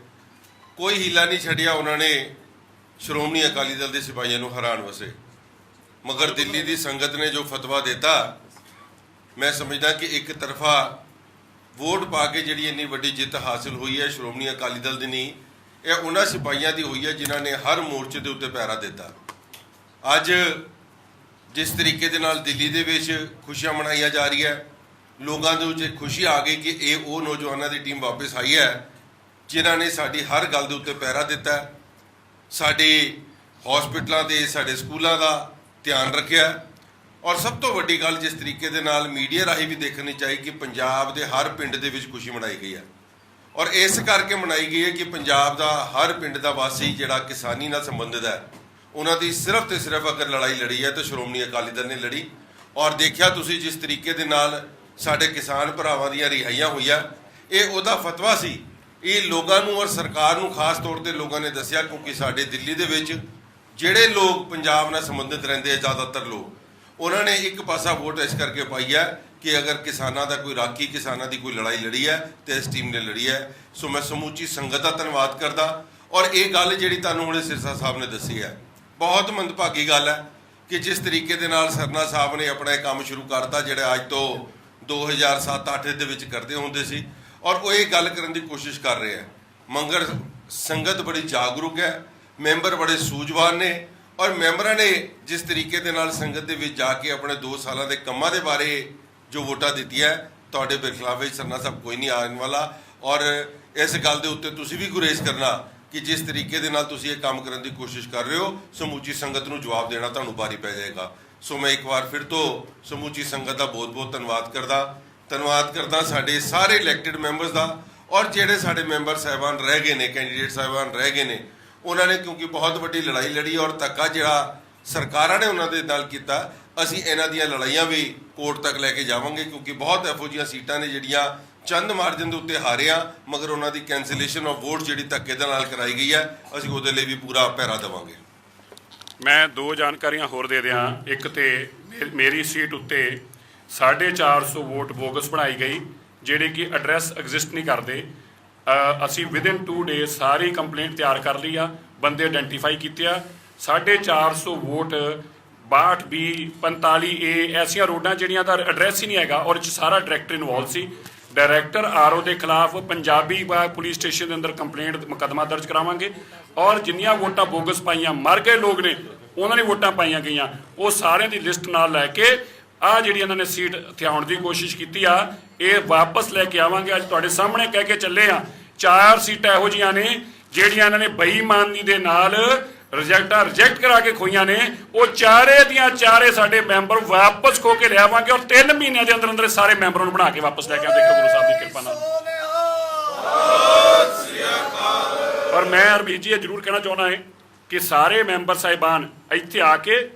[SPEAKER 2] ਕੋਈ ਹੀਲਾ ਨਹੀਂ ਛੱਡਿਆ ਉਹਨਾਂ ਨੇ ਸ਼੍ਰੋਮਣੀ ਅਕਾਲੀ ਦਲ ਦੇ ਸਿਪਾਹੀਆਂ ਨੂੰ ਹਰਾਉਣ ਵਾਸਤੇ। ਮਗਰ ਦਿੱਲੀ ਦੀ ਸੰਗਤ ਨੇ ਜੋ ਫਤਵਾ ਦਿੱਤਾ, ਮੈਂ ਸਮਝਦਾ ਕਿ ਇੱਕ ਤਰਫਾ ਵੋਟ ਪਾ ਕੇ ਜਿਹੜੀ ਇੰਨੀ ਵੱਡੀ ਜਿੱਤ ਹਾਸਲ ਹੋਈ ਹੈ ਸ਼੍ਰੋਮਣੀ ਅਕਾਲੀ ਦਲ ਦੀ ਨਹੀਂ, ਇਹ ਉਹਨਾਂ ਸਿਪਾਹੀਆਂ ਦੀ ਹੋਈ ਹੈ ਜਿਨ੍ਹਾਂ ਨੇ ਹਰ ਮੋਰਚੇ ਦੇ ਉੱਤੇ ਪਹਿਰਾ ਦਿੱਤਾ। ਅੱਜ ਜਿਸ ਤਰੀਕੇ ਦੇ ਨਾਲ ਦਿੱਲੀ ਦੇ ਵਿੱਚ ਖੁਸ਼ੀਆਂ ਮਨਾਈਆਂ ਜਾ ਰਹੀ ਹੈ, ਲੋਕਾਂ ਦੇ ਵਿੱਚ ਖੁਸ਼ੀ ਆ ਗਈ ਕਿ ਇਹ ਉਹ ਨੌਜਵਾਨਾਂ ਦੀ ਟੀਮ ਵਾਪਸ ਆਈ ਹੈ ਜਿਨ੍ਹਾਂ ਨੇ ਸਾਡੀ ਹਰ ਗੱਲ ਦੇ ਉੱਤੇ ਪਹਿਰਾ ਦਿੱਤਾ, ਸਾਡੇ ਹਸਪੀਟਲਾਂ ਦੇ, ਸਾਡੇ ਸਕੂਲਾਂ ਦਾ ਧਿਆਨ ਰੱਖਿਆ। ਔਰ ਸਭ ਤੋਂ ਵੱਡੀ ਗੱਲ ਜਿਸ ਤਰੀਕੇ ਦੇ ਨਾਲ ਮੀਡੀਆ ਰਾਹੀਂ ਵੀ ਦੇਖਣੀ ਚਾਹੀਦੀ ਕਿ ਪੰਜਾਬ ਦੇ ਹਰ ਪਿੰਡ ਦੇ ਵਿੱਚ ਖੁਸ਼ੀ ਮਨਾਈ ਗਈ ਹੈ। ਔਰ ਇਸ ਕਰਕੇ ਮਨਾਈ ਗਈ ਹੈ ਕਿ ਪੰਜਾਬ ਦਾ ਹਰ ਪਿੰਡ ਦਾ ਵਾਸੀ ਜਿਹੜਾ ਕਿਸਾਨੀ ਨਾਲ ਸੰਬੰਧਿਤ ਹੈ, ਉਹਨਾਂ ਦੀ ਸਿਰਫ ਤੇ ਸਿਰਫ ਅਗਰ ਲੜਾਈ ਲੜੀ ਹੈ ਤਾਂ ਸ਼੍ਰੋਮਣੀ ਅਕਾਲੀ ਦਲ ਨੇ ਲੜੀ। ਔਰ ਦੇਖਿਆ ਤੁਸੀਂ ਜਿਸ ਤਰੀਕੇ ਦੇ ਨਾਲ ਸਾਡੇ ਕਿਸਾਨ ਭਰਾਵਾਂ ਦੀਆਂ ਰਿਹਾਈਆਂ ਹੋਈਆਂ, ਇਹ ਉਹਦਾ ਫਤਵਾ ਸੀ। ਇਹ ਲੋਕਾਂ ਨੂੰ ਔਰ ਸਰਕਾਰ ਨੂੰ ਖਾਸ ਤੌਰ ਤੇ ਲੋਕਾਂ ਨੇ ਦੱਸਿਆ, ਕਿਉਂਕਿ ਸਾਡੇ ਦਿੱਲੀ ਦੇ ਵਿੱਚ ਜਿਹੜੇ ਲੋਕ ਪੰਜਾਬ ਨਾਲ ਸੰਬੰਧਿਤ ਰਹਿੰਦੇ ਆ, ਜ਼ਿਆਦਾਤਰ ਲੋਕ, ਉਹਨਾਂ ਨੇ ਇੱਕ ਪਾਸਾ ਵੋਟ ਇਸ ਕਰਕੇ ਪਾਈ ਹੈ ਕਿ ਅਗਰ ਕਿਸਾਨਾਂ ਦਾ ਕੋਈ ਰਾਖੀ, ਕਿਸਾਨਾਂ ਦੀ ਕੋਈ ਲੜਾਈ ਲੜੀ ਹੈ ਤੇ ਇਸ ਟੀਮ ਨੇ ਲੜੀ ਹੈ। ਸੋ ਮੈਂ ਸਮੁੱਚੀ ਸੰਗਤ ਦਾ ਧੰਨਵਾਦ ਕਰਦਾ। ਔਰ ਇਹ ਗੱਲ ਜਿਹੜੀ ਤੁਹਾਨੂੰ ਹੁਣੇ ਸਿਰਸਾ ਸਾਹਿਬ ਨੇ ਦੱਸੀ ਹੈ, ਬਹੁਤ ਮੰਦਭਾਗੀ ਗੱਲ ਹੈ ਕਿ ਜਿਸ ਤਰੀਕੇ ਦੇ ਨਾਲ ਸਰਨਾ ਸਾਹਿਬ ਨੇ ਆਪਣਾ ਇਹ ਕੰਮ ਸ਼ੁਰੂ ਕਰਤਾ, ਜਿਹੜਾ ਅੱਜ ਤੋਂ 2007-8 ਦੇ ਵਿੱਚ ਕਰਦੇ ਹੁੰਦੇ ਸੀ, ਔਰ ਉਹ ਇਹ ਗੱਲ ਕਰਨ ਦੀ ਕੋਸ਼ਿਸ਼ ਕਰ ਰਹੇ ਹੈ। ਮਗਰ ਸੰਗਤ ਬੜੀ ਜਾਗਰੂਕ ਹੈ, ਮੈਂਬਰ ਬੜੇ ਸੂਝਵਾਨ ਨੇ, ਔਰ ਮੈਂਬਰਾਂ ਨੇ ਜਿਸ ਤਰੀਕੇ ਦੇ ਨਾਲ ਸੰਗਤ ਦੇ ਵਿੱਚ ਜਾ ਕੇ ਆਪਣੇ 2 ਸਾਲਾਂ ਦੇ ਕੰਮਾਂ ਦੇ ਬਾਰੇ ਜੋ ਵੋਟਾਂ ਦਿੱਤੀਆਂ, ਤੁਹਾਡੇ ਬਰਖਲਾਫ ਵਿੱਚ ਸਰਨਾ ਸਾਹਿਬ ਕੋਈ ਨਹੀਂ ਆਉਣ ਵਾਲਾ। ਔਰ ਇਸ ਗੱਲ ਦੇ ਉੱਤੇ ਤੁਸੀਂ ਵੀ ਗੁਰੇਜ਼ ਕਰਨਾ ਕਿ ਜਿਸ ਤਰੀਕੇ ਦੇ ਨਾਲ ਤੁਸੀਂ ਇਹ ਕੰਮ ਕਰਨ ਦੀ ਕੋਸ਼ਿਸ਼ ਕਰ ਰਹੇ ਹੋ, ਸਮੁੱਚੀ ਸੰਗਤ ਨੂੰ ਜਵਾਬ ਦੇਣਾ ਤੁਹਾਨੂੰ ਭਾਰੀ ਪੈ ਜਾਏਗਾ। ਸੋ ਮੈਂ ਇੱਕ ਵਾਰ ਫਿਰ ਤੋਂ ਸਮੁੱਚੀ ਸੰਗਤ ਦਾ ਬਹੁਤ-ਬਹੁਤ ਧੰਨਵਾਦ ਕਰਦਾ ਸਾਡੇ ਸਾਰੇ ਇਲੈਕਟਿਡ ਮੈਂਬਰਸ ਦਾ, ਔਰ ਜਿਹੜੇ ਸਾਡੇ ਮੈਂਬਰ ਸਾਹਿਬਾਨ ਰਹਿ ਗਏ ਨੇ, ਕੈਂਡੀਡੇਟ ਸਾਹਿਬਾਨ ਰਹਿ ਗਏ ਨੇ, ਉਹਨਾਂ ਨੇ ਕਿਉਂਕਿ ਬਹੁਤ ਵੱਡੀ ਲੜਾਈ ਲੜੀ ਔਰ ਧੱਕਾ ਜਿਹੜਾ ਸਰਕਾਰਾਂ ਨੇ ਉਹਨਾਂ ਦੇ ਨਾਲ ਕੀਤਾ, ਅਸੀਂ ਇਹਨਾਂ ਦੀਆਂ ਲੜਾਈਆਂ ਵੀ ਕੋਰਟ ਤੱਕ ਲੈ ਕੇ ਜਾਵਾਂਗੇ, ਕਿਉਂਕਿ ਬਹੁਤ ਇਹੋ ਜਿਹੀਆਂ ਸੀਟਾਂ ਨੇ ਜਿਹੜੀਆਂ ਚੰਦ ਮਾਰਜਨ ਦੇ ਉੱਤੇ ਹਾਰਿਆ, ਮਗਰ ਉਹਨਾਂ ਦੀ ਕੈਂਸਲੇਸ਼ਨ ਆਫ ਵੋਟ ਜਿਹੜੀ ਧੱਕੇ ਦੇ ਨਾਲ ਕਰਾਈ ਗਈ ਹੈ, ਅਸੀਂ ਉਹਦੇ ਲਈ ਵੀ ਪੂਰਾ ਪਹਿਰਾ ਦੇਵਾਂਗੇ।
[SPEAKER 1] ਮੈਂ ਦੋ ਜਾਣਕਾਰੀਆਂ ਹੋਰ ਦੇ ਦਿਆਂ। ਇੱਕ ਤੇ ਮੇਰੀ ਸੀਟ ਉੱਤੇ 450 ਵੋਟ ਬੋਗਸ ਬਣਾਈ ਗਈ, ਜਿਹੜੇ ਕਿ ਐਡਰੈਸ ਐਗਜ਼ਿਸਟ ਨਹੀਂ ਕਰਦੇ। ਅਸੀਂ ਵਿਦਿਨ 2 ਡੇਜ਼ ਸਾਰੀ ਕੰਪਲੇਂਟ ਤਿਆਰ ਕਰ ਲਈ ਆ, ਬੰਦੇ ਆਇਡੈਂਟੀਫਾਈ ਕੀਤੇ ਆ। 450 ਵੋਟ 62 B 45 A ਐਸੀਆਂ ਰੋਡਾਂ ਜਿਹੜੀਆਂ ਦਾ ਐਡਰੈਸ ਹੀ ਨਹੀਂ ਹੈਗਾ, ਔਰ ਇਹ 'ਚ ਸਾਰਾ ਡਾਇਰੈਕਟਰ ਇਨਵੋਲਵ ਸੀ। ਡਾਇਰੈਕਟਰ RO ਦੇ ਖਿਲਾਫ ਪੰਜਾਬੀ ਪੁਲਿਸ ਸਟੇਸ਼ਨ ਦੇ ਅੰਦਰ ਕੰਪਲੇਂਟ ਮੁਕੱਦਮਾ ਦਰਜ ਕਰਾਵਾਂਗੇ, ਔਰ ਜਿੰਨੀਆਂ ਵੋਟਾਂ ਬੋਗਸ ਪਾਈਆਂ, ਮਰ ਗਏ ਲੋਕ ਨੇ, ਉਹਨਾਂ ਨੇ ਵੋਟਾਂ ਪਾਈਆਂ ਗਈਆਂ, ਉਹ ਸਾਰਿਆਂ ਦੀ ਲਿਸਟ ਨਾਲ ਲੈ ਕੇ ਆ ਜਿਹੜੀ ਇਹਨਾਂ ਨੇ ਸੀਟ ਹਥਿਆਉਣ ਦੀ ਕੋਸ਼ਿਸ਼ ਕੀਤੀ ਆ, ਇਹ ਵਾਪਸ ਲੈ ਕੇ ਆਵਾਂਗੇ। ਅੱਜ ਤੁਹਾਡੇ ਸਾਹਮਣੇ ਕਹਿ ਕੇ ਚੱਲੇ ਆ, 4 ਸੀਟਾਂ ਇਹੋ ਜਿਹੀਆਂ ਨੇ ਜਿਹੜੀਆਂ ਇਹਨਾਂ ਨੇ ਬੇਈਮਾਨੀ ਦੇ ਨਾਲ ਰਿਜੈਕਟ ਕਰਾ ਕੇ ਖੋਈਆਂ ਨੇ। ਉਹ ਚਾਰੇ ਦੀਆਂ ਚਾਰੇ ਸਾਡੇ ਮੈਂਬਰ ਵਾਪਸ ਖੋ ਕੇ ਲਿਆਵਾਂਗੇ, ਔਰ 3 ਮਹੀਨਿਆਂ ਦੇ ਅੰਦਰ ਅੰਦਰ ਸਾਰੇ ਮੈਂਬਰਾਂ ਨੂੰ ਬਣਾ ਕੇ ਵਾਪਸ ਲੈ ਕੇ ਆਵਾਂਗੇ ਗੁਰੂ ਸਾਹਿਬ ਦੀ ਕਿਰਪਾ ਨਾਲ। ਔਰ ਮੈਂ ਹਰਮੀਤ ਜੀ ਇਹ ਜ਼ਰੂਰ ਕਹਿਣਾ ਚਾਹੁੰਦਾ ਹਾਂ ਕਿ ਸਾਰੇ ਮੈਂਬਰ ਸਾਹਿਬਾਨ ਇੱਥੇ ਆ ਕੇ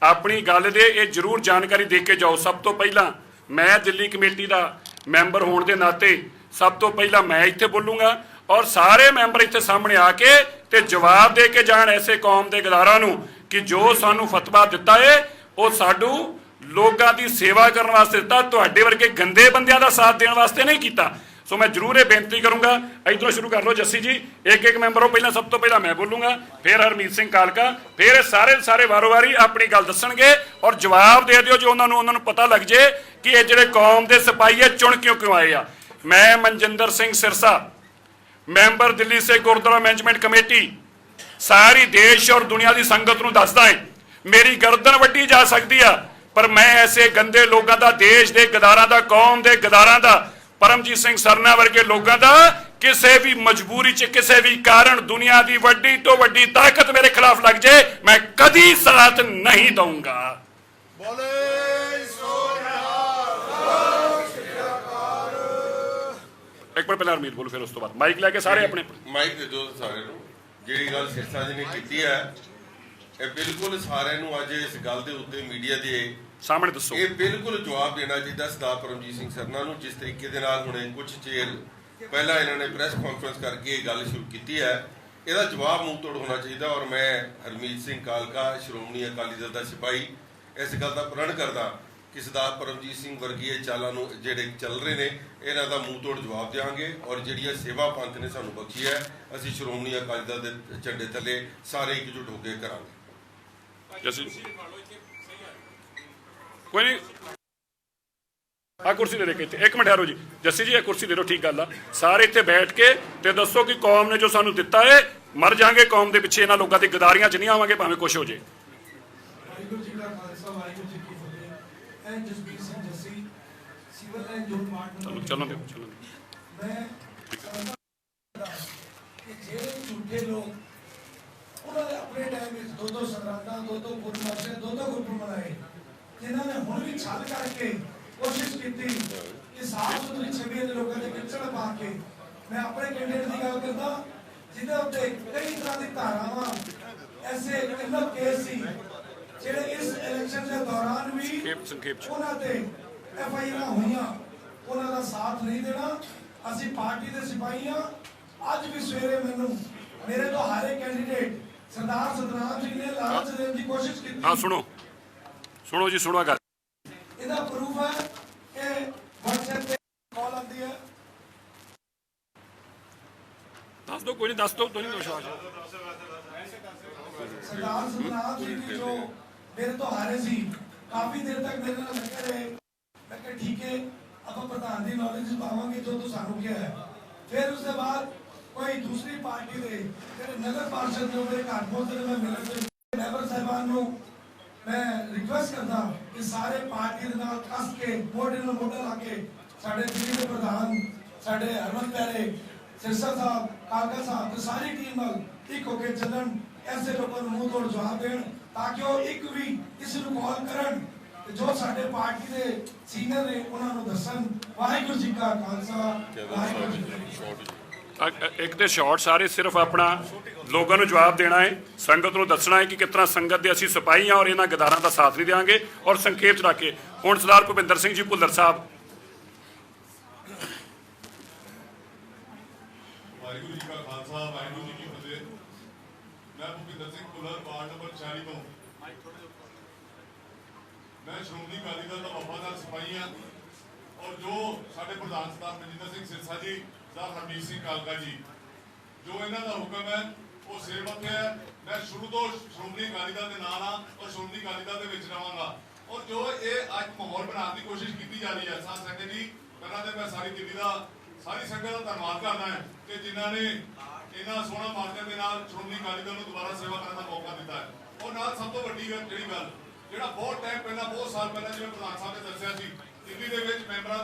[SPEAKER 1] ਆਪਣੀ ਗੱਲ ਦੇ ਇਹ ਜ਼ਰੂਰ ਜਾਣਕਾਰੀ ਦੇ ਕੇ ਜਾਓ। ਸਭ ਤੋਂ ਪਹਿਲਾਂ ਮੈਂ ਦਿੱਲੀ ਕਮੇਟੀ ਦਾ ਮੈਂਬਰ ਹੋਣ ਦੇ ਨਾਤੇ ਸਭ ਤੋਂ ਪਹਿਲਾਂ ਮੈਂ ਇੱਥੇ ਬੋਲੂੰਗਾ, ਔਰ ਸਾਰੇ ਮੈਂਬਰ ਇੱਥੇ ਸਾਹਮਣੇ ਆ ਕੇ ਤੇ ਜਵਾਬ ਦੇ ਕੇ ਜਾਣ ਐਸੇ ਕੌਮ ਦੇ ਗਦਾਰਾਂ ਨੂੰ ਕਿ ਜੋ ਸਾਨੂੰ ਫਤਵਾ ਦਿੱਤਾ ਏ ਉਹ ਸਾਨੂੰ ਲੋਕਾਂ ਦੀ ਸੇਵਾ ਕਰਨ ਵਾਸਤੇ ਦਿੱਤਾ, ਤੁਹਾਡੇ ਵਰਗੇ ਗੰਦੇ ਬੰਦਿਆਂ ਦਾ ਸਾਥ ਦੇਣ ਵਾਸਤੇ ਨਹੀਂ ਕੀਤਾ। ਸੋ ਮੈਂ ਜ਼ਰੂਰ ਇਹ ਬੇਨਤੀ ਕਰੂੰਗਾ, ਇੱਧਰੋਂ ਸ਼ੁਰੂ ਕਰ ਲਓ ਜੱਸੀ ਜੀ, ਇੱਕ ਮੈਂਬਰ ਹੋ, ਪਹਿਲਾਂ ਸਭ ਤੋਂ ਪਹਿਲਾਂ ਮੈਂ ਬੋਲੂੰਗਾ, ਫਿਰ ਹਰਮੀਤ ਸਿੰਘ ਕਾਲਕਾ, ਫਿਰ ਇਹ ਸਾਰੇ ਵਾਰੋ-ਵਾਰੀ ਆਪਣੀ ਗੱਲ ਦੱਸਣਗੇ, ਔਰ ਜਵਾਬ ਦੇ ਦਿਓ ਜੋ ਉਹਨਾਂ ਨੂੰ ਪਤਾ ਲੱਗ ਜੇ ਕਿ ਇਹ ਜਿਹੜੇ ਕੌਮ ਦੇ ਸਿਪਾਹੀ ਹੈ ਚੁਣ ਕਿਉਂ ਆਏ ਆ। ਮੈਂ ਮਨਜਿੰਦਰ ਸਿੰਘ ਸਿਰਸਾ, ਮੈਂਬਰ ਦਿੱਲੀ ਸੇ ਗੁਰਦੁਆਰਾ ਮੈਨੇਜमेंट कमेटी, ਸਾਰੀ ਦੇਸ਼ ਔਰ ਦੁਨੀਆ ਦੀ ਸੰਗਤ ਨੂੰ ਦੱਸਦਾ ਹੈ, ਮੇਰੀ ਗਰਦਨ ਵੱਢੀ ਜਾ ਸਕਦੀ ਆ, ਪਰ ਮੈਂ ਐਸੇ ਗੰਦੇ ਲੋਕਾਂ ਦਾ, ਦੇਸ਼ ਦੇ ਗਦਾਰਾਂ ਦਾ, ਕੌਮ ਦੇ ਗਦਾਰਾਂ ਦਾ, ਪਰਮਜੀਤ ਸਿੰਘ ਸਰਨਾ ਵਰਗੇ ਲੋਕਾਂ ਦਾ ਕਿਸੇ ਵੀ ਮਜਬੂਰੀ 'ਚ, ਕਿਸੇ ਵੀ ਕਾਰਨ, ਦੁਨੀਆ ਦੀ ਵੱਡੀ ਤੋਂ ਵੱਡੀ ਤਾਕਤ ਮੇਰੇ ਖਿਲਾਫ ਲੱਗ ਜੇ, ਮੈਂ ਕਦੀ ਸਾਥ ਨਹੀਂ ਦਊਂਗਾ। ਇੱਕ ਮਿੰਟ ਪਹਿਲਾਂ ਹਰਮੀਤ ਬੋਲੋ, ਫਿਰ ਉਸ ਤੋਂ ਬਾਅਦ ਮਾਈਕ ਲੈ ਕੇ ਸਾਰੇ ਆਪਣੇ
[SPEAKER 2] ਮਾਈਕ ਦੇ ਦਿਓ ਸਾਰੇ ਨੂੰ। ਜਿਹੜੀ ਗੱਲ ਸਿਰਸਾ ਜੀ ਨੇ ਕੀਤੀ ਹੈ, ਇਹ ਬਿਲਕੁਲ ਸਾਰਿਆਂ ਨੂੰ ਅੱਜ ਇਸ ਗੱਲ ਦੇ ਉੱਤੇ ਮੀਡੀਆ ਦੇ
[SPEAKER 1] ਸਾਹਮਣੇ ਦੱਸੋ, ਇਹ
[SPEAKER 2] ਬਿਲਕੁਲ ਜਵਾਬ ਦੇਣਾ ਚਾਹੀਦਾ ਸਰਦਾਰ ਪਰਮਜੀਤ ਸਿੰਘ ਸਰਨਾ ਨੂੰ। ਜਿਸ ਤਰੀਕੇ ਦੇ ਨਾਲ ਹੁਣੇ ਕੁਝ ਚਿਰ ਪਹਿਲਾਂ ਇਹਨਾਂ ਨੇ ਪ੍ਰੈਸ ਕਾਨਫਰੰਸ ਕਰਕੇ ਇਹ ਗੱਲ ਸ਼ੁਰੂ ਕੀਤੀ ਹੈ, ਇਹਦਾ ਜਵਾਬ ਮੂੰਹ ਤੋੜ ਹੋਣਾ ਚਾਹੀਦਾ। ਔਰ ਮੈਂ ਹਰਮੀਤ ਸਿੰਘ ਕਾਲਕਾ, ਸ਼੍ਰੋਮਣੀ ਅਕਾਲੀ ਦਲ ਦਾ ਸਿਪਾਹੀ, ਇਸ ਗੱਲ ਦਾ ਪ੍ਰਣ ਕਰਦਾ ਕਿ ਸਰਦਾਰ ਪਰਮਜੀਤ ਸਿੰਘ ਵਰਗੀ ਇਹ ਚਾਲਾਂ ਨੂੰ ਜਿਹੜੇ ਚੱਲ ਰਹੇ ਨੇ, ਇਹਨਾਂ ਦਾ ਮੂੰਹ ਤੋੜ ਜਵਾਬ ਦੇਵਾਂਗੇ। ਔਰ ਜਿਹੜੀ ਸੇਵਾ ਪੰਥ ਨੇ ਸਾਨੂੰ ਬਖਸ਼ੀ ਹੈ, ਅਸੀਂ ਸ਼੍ਰੋਮਣੀ ਅਕਾਲੀ ਦਲ ਦੇ ਝੰਡੇ ਥੱਲੇ ਸਾਰੇ ਇਕਜੁੱਟ ਹੋ ਕੇ ਕਰਾਂਗੇ। ਕੋਈ ਨਹੀਂ, ਆ ਕੁਰਸੀ ਦੇ ਦੇ ਕੇ ਇੱਥੇ ਇੱਕ ਮਿੰਟ ਠਹਿਰੋ ਜੀ, ਜੱਸੀ ਜੀ ਇਹ ਕੁਰਸੀ ਦੇ ਦਿਓ, ਠੀਕ ਗੱਲ ਆ। ਸਾਰੇ ਇੱਥੇ ਬੈਠ ਕੇ ਤੇ ਦੱਸੋ ਕਿ ਕੌਮ ਨੇ ਜੋ ਸਾਨੂੰ ਦਿੱਤਾ ਹੈ, ਮਰ ਜਾਾਂਗੇ ਕੌਮ ਦੇ ਪਿੱਛੇ, ਇਹਨਾਂ ਲੋਕਾਂ ਦੀ ਗਦਾਰੀਆਂ 'ਚ ਨਹੀਂ ਆਵਾਂਗੇ ਭਾਵੇਂ ਕੁਛ ਹੋ ਜੇ। ਚਲੋ
[SPEAKER 3] ਝੂਠੇ ਲੋਕ ਉਹਨਾਂ ਨੇ ਆਪਣੇ ਟਾਈਮ ਵਿੱਚ ਦੋ ਸਰਾਂਦਾ, ਦੋ ਗੁਰਮਾਸ਼ੇ, ਦੋ ਗੁਰਪੁਰਬ ਮਨਾਏ, ਜਿਨ੍ਹਾਂ ਨੇ ਹੁਣ ਵੀ ਛੱਲ ਕਰਕੇ ਕੋਸ਼ਿਸ਼ ਕੀਤੀ ਕਿ ਸਾਫ਼ ਸੁਥਰੀ ਛਵੀ ਦੇ ਲੋਕਾਂ ਦੇ ਕਿਚੜ ਪਾ ਕੇ। ਮੈਂ ਆਪਣੇ ਕੈਂਡੀਡੇਟ ਦੀ ਗੱਲ ਕਰਦਾ ਜਿਹਦੇ ਉੱਤੇ ਕਈ ਤਰ੍ਹਾਂ ਦੀ ਧਾਰਾਵਾਂ, ਐਸੇ ਕਿੰਨੇ ਕੇਸ ਸੀ ਜਿਹੜੇ ਇਸ ਇਲੈਕਸ਼ਨ ਦੇ ਦੌਰਾਨ ਵੀ ਉਹਨਾਂ ਤੇ FIR ਹੋਈਆਂ, ਉਹਨਾਂ ਦਾ ਸਾਥ ਨਹੀਂ ਦੇਣਾ। ਅਸੀਂ ਪਾਰਟੀ ਦੇ ਸਿਪਾਹੀ ਹਾਂ। ਅੱਜ ਵੀ ਸਵੇਰੇ ਮੈਨੂੰ ਮੇਰੇ ਤੋਂ ਹਾਰੇ ਕੈਂਡੀਡੇਟ ਸਰਦਾਰ ਸਤਨਾਮ ਸਿੰਘ ਨੇ ਲਾਲਚ ਦੇਣ ਦੀ ਕੋਸ਼ਿਸ਼ ਕੀਤੀ।
[SPEAKER 1] ਹਾਂ ਸੁਣੋ ਜੀ, ਸੁਣੋ ਗੱਲ।
[SPEAKER 3] ਇਹਦਾ ਪ੍ਰੂਫ ਹੈ ਕਿ WhatsApp ਤੇ ਕਾਲ ਆਉਂਦੀ ਹੈ।
[SPEAKER 1] ਦੱਸ ਦੋ, ਕੋਈ ਨਹੀਂ, ਦੱਸ ਦੋ, ਨਹੀਂ ਵਿਸ਼ਵਾਸ।
[SPEAKER 3] ਸਰਦਾਰ ਸਤਨਾਮ ਸਿੰਘ ਜੀ ਜੋ ਮੇਰੇ ਤੋਂ ਹਾਰੇ ਸੀ, ਕਾਫੀ ਦੇਰ ਤੱਕ ਮੇਰੇ ਨਾਲ ਲੱਗੇ ਰਹੇ। ਮੈਂ ਕਿਹਾ ਠੀਕ ਹੈ, ਆਪਾਂ ਪ੍ਰਧਾਨ ਦੀ ਨੌਲੇਜ ਪਾਵਾਂਗੇ ਜੋ ਤੂੰ ਸਾਨੂੰ ਕਿਹਾ ਹੈ। ਫਿਰ ਉਸ ਦੇ ਬਾਅਦ ਕੋਈ ਦੂਸਰੀ ਪਾਰਟੀ ਦੇ ਜਿਹੜੇ ਨਗਰ ਪਾਰਸ਼ਦ ਨੇ ਉਹਦੇ ਘਰ ਪਹੁੰਚਦੇ, ਮੈਂ ਮਿਲਣ ਦੇ ਮੈਂਬਰ ਸਾਹਿਬਾਨ ਨੂੰ ਮੈਂ ਰਿਕੁਐਸਟ ਕਰਦਾ ਕਿ ਸਾਰੇ ਪਾਰਟੀ ਦੇ ਨਾਲ ਕੱਸ ਕੇ ਮੋਢੇ ਨਾਲ ਮੋਢਾ ਲਾ ਕੇ ਸਾਡੇ ਦਿੱਲੀ ਦੇ ਪ੍ਰਧਾਨ, ਸਾਡੇ ਹਰਮਨ ਪਿਆਰੇ ਸਿਰਸਾ ਸਾਹਿਬ, ਕਾਲਕਾ ਸਾਹਿਬ ਤੇ ਸਾਰੀ ਟੀਮ ਨਾਲ ਇੱਕ ਹੋ ਕੇ ਚੱਲਣ, ਐਸੇ ਲੋਕਾਂ ਨੂੰ ਮੂੰਹ ਤੋੜ ਜਵਾਬ ਦੇਣ, ਤਾਂ ਕਿ ਉਹ ਇੱਕ ਵੀ ਕਿਸੇ ਨੂੰ ਕਾਲ ਕਰਨ ਤੇ ਜੋ ਸਾਡੇ ਪਾਰਟੀ ਦੇ ਸੀਨੀਅਰ ਨੇ ਉਹਨਾਂ ਨੂੰ ਦੱਸਣ। ਵਾਹਿਗੁਰੂ ਜੀ ਕਾ ਖਾਲਸਾ, ਵਾਹਿਗੁਰੂ ਜੀ ਕੀ ਫਤਿਹ।
[SPEAKER 1] ਇੱਕ ਤੇ ਸ਼ਾਰਟ ਸਾਰੇ ਸਿਰਫ ਆਪਣਾ ਲੋਕਾਂ ਨੂੰ ਜਵਾਬ ਦੇਣਾ ਹੈ, ਸੰਗਤ ਨੂੰ ਦੱਸਣਾ ਹੈ ਕਿ ਕਿਸ ਤਰ੍ਹਾਂ ਸੰਗਤ ਦੇ ਅਸੀਂ ਸਿਪਾਹੀ ਹਾਂ ਔਰ ਇਹਨਾਂ ਗਦਾਰਾਂ ਦਾ ਸਾਥ ਨਹੀਂ ਦੇਵਾਂਗੇ। ਔਰ ਸੰਖੇਪ ਚ ਰੱਖ ਕੇ ਹੁਣ ਸਰਦਾਰ ਭੁਪਿੰਦਰ ਸਿੰਘ ਜੀ ਭੁੱਲਰ ਸਾਹਿਬ।
[SPEAKER 4] ਵਾਹਿਗੁਰੂ ਜੀ ਕਾ ਖਾਲਸਾ, ਵਾਹਿਗੁਰੂ ਜੀ ਕੀ ਫਤਿਹ। ਮੈਂ ਭੁਪਿੰਦਰ ਸਿੰਘ ਭੁੱਲਰ, ਵਾਰਡ ਨੰਬਰ 46 ਤੋਂ। ਮੈਂ ਸ਼੍ਰੋਮਣੀ ਅਕਾਲੀ ਦਲ ਦਾ ਵਫਾਦਾਰ ਸਿਪਾਹੀ ਹਾਂ ਔਰ ਜੋ ਸਾਡੇ ਪ੍ਰਧਾਨ ਸਰਦਾਰ ਮਨਜਿੰਦਰ ਸਿੰਘ ਸਿਰਸਾ ਜੀ, ਸਰਦਾਰ ਹਰਮੀਤ ਸਿੰਘ ਕਾਲਕਾ ਜੀ, ਜੋ ਇਹਨਾਂ ਦਾ ਹੁਕਮ ਹੈ ਉਹ ਸੇਵਕ ਹੈ। ਮੈਂ ਸ਼ੁਰੂ ਤੋਂ ਸ਼੍ਰੋਮਣੀ ਅਕਾਲੀ ਦਲ ਦੇ ਨਾਲ ਹਾਂ ਔਰ ਸ਼੍ਰੋਮਣੀ ਅਕਾਲੀ ਦਲ ਦੇ ਵਿੱਚ ਰਹਾਂਗਾ। ਔਰ ਜੋ ਇਹ ਅੱਜ ਮਾਹੌਲ ਬਣਾਉਣ ਦੀ ਕੋਸ਼ਿਸ਼ ਕੀਤੀ ਜਾ ਰਹੀ ਹੈ, ਸਾਧ ਸੰਗਤ ਜੀ, ਪਹਿਲਾਂ ਤੇ ਮੈਂ ਸਾਰੀ ਦਿੱਲੀ ਦਾ, ਸਾਰੀ ਸੰਗਤ ਦਾ ਧੰਨਵਾਦ ਕਰਦਾ ਹੈ ਕਿ ਜਿਨ੍ਹਾਂ ਨੇ ਇਹਨਾਂ ਸੋਹਣਾ ਮਾਰਕੀਟ ਦੇ ਨਾਲ ਸ਼੍ਰੋਮਣੀ ਅਕਾਲੀ ਦਲ ਨੂੰ ਦੁਬਾਰਾ ਸੇਵਾ ਕਰਨ ਦਾ ਮੌਕਾ ਦਿੱਤਾ ਹੈ। ਔਰ ਨਾਲ ਸਭ ਤੋਂ ਵੱਡੀ ਗੱਲ ਜਿਹੜਾ ਬਹੁਤ ਟਾਈਮ ਪਹਿਲਾਂ, ਬਹੁਤ ਸਾਲ ਪਹਿਲਾਂ, ਜਿਵੇਂ ਪ੍ਰਧਾਨ ਸਾਹਿਬ ਨੇ ਦੱਸਿਆ ਸੀ, ਦਿੱਲੀ ਦੇ ਵਿੱਚ ਮੈਂਬਰਾਂ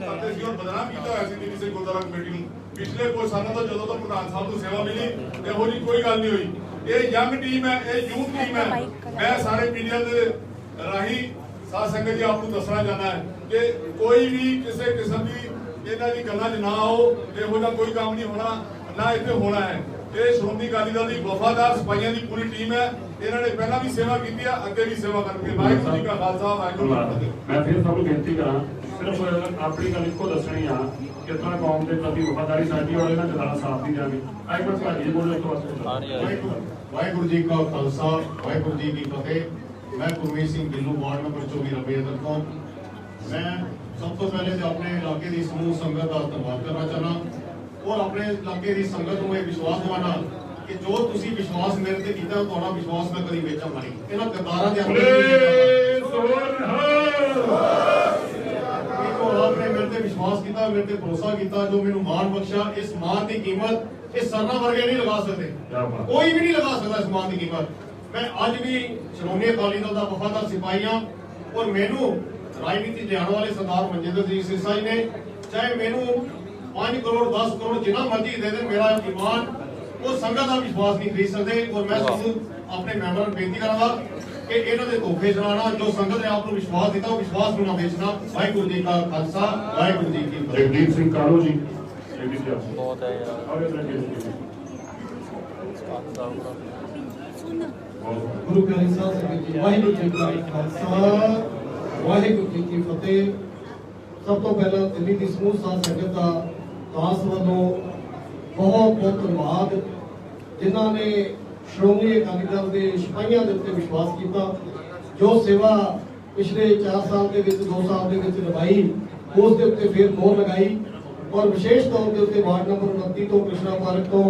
[SPEAKER 4] ਕਰਦੇ ਸੀ ਔਰ ਬਦਨਾਮ ਕੀਤਾ ਹੋਇਆ ਸੀ ਦਿੱਲੀ ਸਿੰਘ ਗੁਰਦੁਆਰਾ ਕਮੇਟੀ ਨੂੰ। ਪਿਛਲੇ ਕੁਝ ਸਾਲਾਂ ਤੋਂ ਜਦੋਂ ਤੋਂ ਪ੍ਰਧਾਨ ਸਾਹਿਬ ਨੂੰ ਸੇਵਾ ਮਿਲੀ, ਇਹੋ ਜਿਹੀ ਕੋਈ ਗੱਲ ਨਹੀਂ ਹੋਈ। ਇਹ ਯੰਗ ਟੀਮ ਹੈ, ਇਹ ਯੂਥ ਟੀਮ ਹੈ। ਮੈਂ ਸਾਰੇ ਮੀਡੀਆ ਦੇ ਰਾਹੀਂ ਸਾਧ ਸੰਗਤ ਜੀ ਆਪ ਨੂੰ ਦੱਸਣਾ ਚਾਹੁੰਦਾ ਹੈ ਕਿ ਕੋਈ ਵੀ ਕਿਸੇ ਕਿਸਮ ਦੀ ਇਹਨਾਂ ਦੀ ਗੱਲਾਂ 'ਚ ਨਾ ਆਓ। ਇਹੋ ਜਿਹਾ ਕੋਈ ਕੰਮ ਨਹੀਂ ਹੋਣਾ, ਨਾ ਇੱਥੇ ਹੋਣਾ ਹੈ। ਇਹ ਸ਼੍ਰੋਮਣੀ ਅਕਾਲੀ ਦਲ ਦੀ ਵਫਾਦਾਰ ਸਿਪਾਹੀਆਂ ਦੀ ਪੂਰੀ ਟੀਮ ਹੈ। ਇਹਨਾਂ ਨੇ ਪਹਿਲਾਂ ਵੀ ਸੇਵਾ ਕੀਤੀ ਹੈ, ਅੱਗੇ ਵੀ ਸੇਵਾ ਕਰਨਗੇ। ਵਾਹਿਗੁਰੂ ਜੀ ਕਾ ਖਾਲਸਾ, ਵਾਹਿਗੁਰੂ ਜੀ ਕੀ ਫਤਿਹ।
[SPEAKER 5] ਮੈਂ ਫਿਰ ਸਭ ਨੂੰ ਬੇਨਤੀ ਕਰਾਂ, ਸਿਰਫ ਆਪਣੀ ਗੱਲ ਇੱਕੋ ਦੱਸਣੀ ਆ ਕਿ ਕਿਤਨਾ ਕੌਮ ਦੇ ਪ੍ਰਤੀ ਵਫਾਦਾਰੀ ਸਾਡੀ ਔਰ ਇਹਨਾਂ ਜਦਾਂ ਸਾਥ ਦੀ ਜਾਵੇ। ਆਈ ਪਰ ਭਾਜੀ ਬੋਲੋ ਇੱਕ ਵਾਰ।
[SPEAKER 6] ਵਾਹਿਗੁਰੂ ਜੀ ਕਾ ਖਾਲਸਾ, ਵਾਹਿਗੁਰੂ ਜੀ ਕੀ ਫਤਿਹ। ਮੈਂ ਗੁਰਮੀਤ ਸਿੰਘ ਗਿੱਲੂ, ਵਾਰਡ ਨੰਬਰ 24 ਰਬੀਆਦਲ ਤੋਂ। ਮੈਂ ਸਭ ਤੋਂ ਪਹਿਲੇ ਤੇ ਆਪਣੇ ਇਲਾਕੇ ਦੀ ਸਮੂਹ ਸੰਗਤ ਦਾ ਧੰਨਵਾਦ ਕਰਨਾ ਚਾਹੁੰਦਾ ਔਰ ਆਪਣੇ ਇਲਾਕੇ ਦੀ ਸੰਗਤ ਨੂੰ ਇਹ ਵਿਸ਼ਵਾਸ ਦਿਵਾਉਣਾ ਕਿ ਜੋ ਤੁਸੀਂ ਵਿਸ਼ਵਾਸ ਮੇਰੇ ਤੇ ਕੀਤਾ, ਤੁਹਾਡਾ ਵਿਸ਼ਵਾਸ ਮੈਂ ਕਦੀ ਵੇਚਾਂਗਾ ਨਹੀਂ। ਇਹਨਾਂ ਗਦਾਰਾਂ ਦੇ आपने मेरे ते विश्वास किया, मेरे ते भरोसा किया, जो मैंने मान बख्शा। इस मान की कीमत इस सरना वर्गे नहीं लगा सकते, कोई भी नहीं लगा सकता इस मान की कीमत। मैं आज भी श्रोमणी अकाली दल का वफादार सिपाही हाँ और मैनू राजनीति लियाने वाले सरदार मनजिंदर सिंह सिरसा जी ने चाहे मैनू 5 करोड़ 10 करोड़ जितना मर्जी दे दे, मेरा ईमान वो संगत का विश्वास नहीं खरीद सकते। और मैं अपने मैंबर को बेनती करांगा कि इन्हों के धोखे चलाना, जो संगत ने आपको विश्वास दिता, वो विश्वास को ना बेचना। वाहिगुरू जी का खालसा, वाहिगुरू जी की फतेह।
[SPEAKER 5] जगदीप सिंह कालो जी
[SPEAKER 7] बहुत है यार।
[SPEAKER 3] गुरु प्यारे साध संगत जी, वाहिगुरू जी का खालसा, वाहिगुरू जी की फतेह। सब तो पहला दिल्ली की समूह साध संगत का दास वालों बहुत बहुत धन्यवाद, जिन्होंने श्रोमणी अकाली दल के सिपाहियों के उत्ते विश्वास किया। जो सेवा पिछले 4 साल के 2 साल के निभाई, उस दे उत्ते फिर मोहर लगाई। और विशेष तौर के उत्ते वार्ड नंबर 29 तो कृष्णा पार्क तो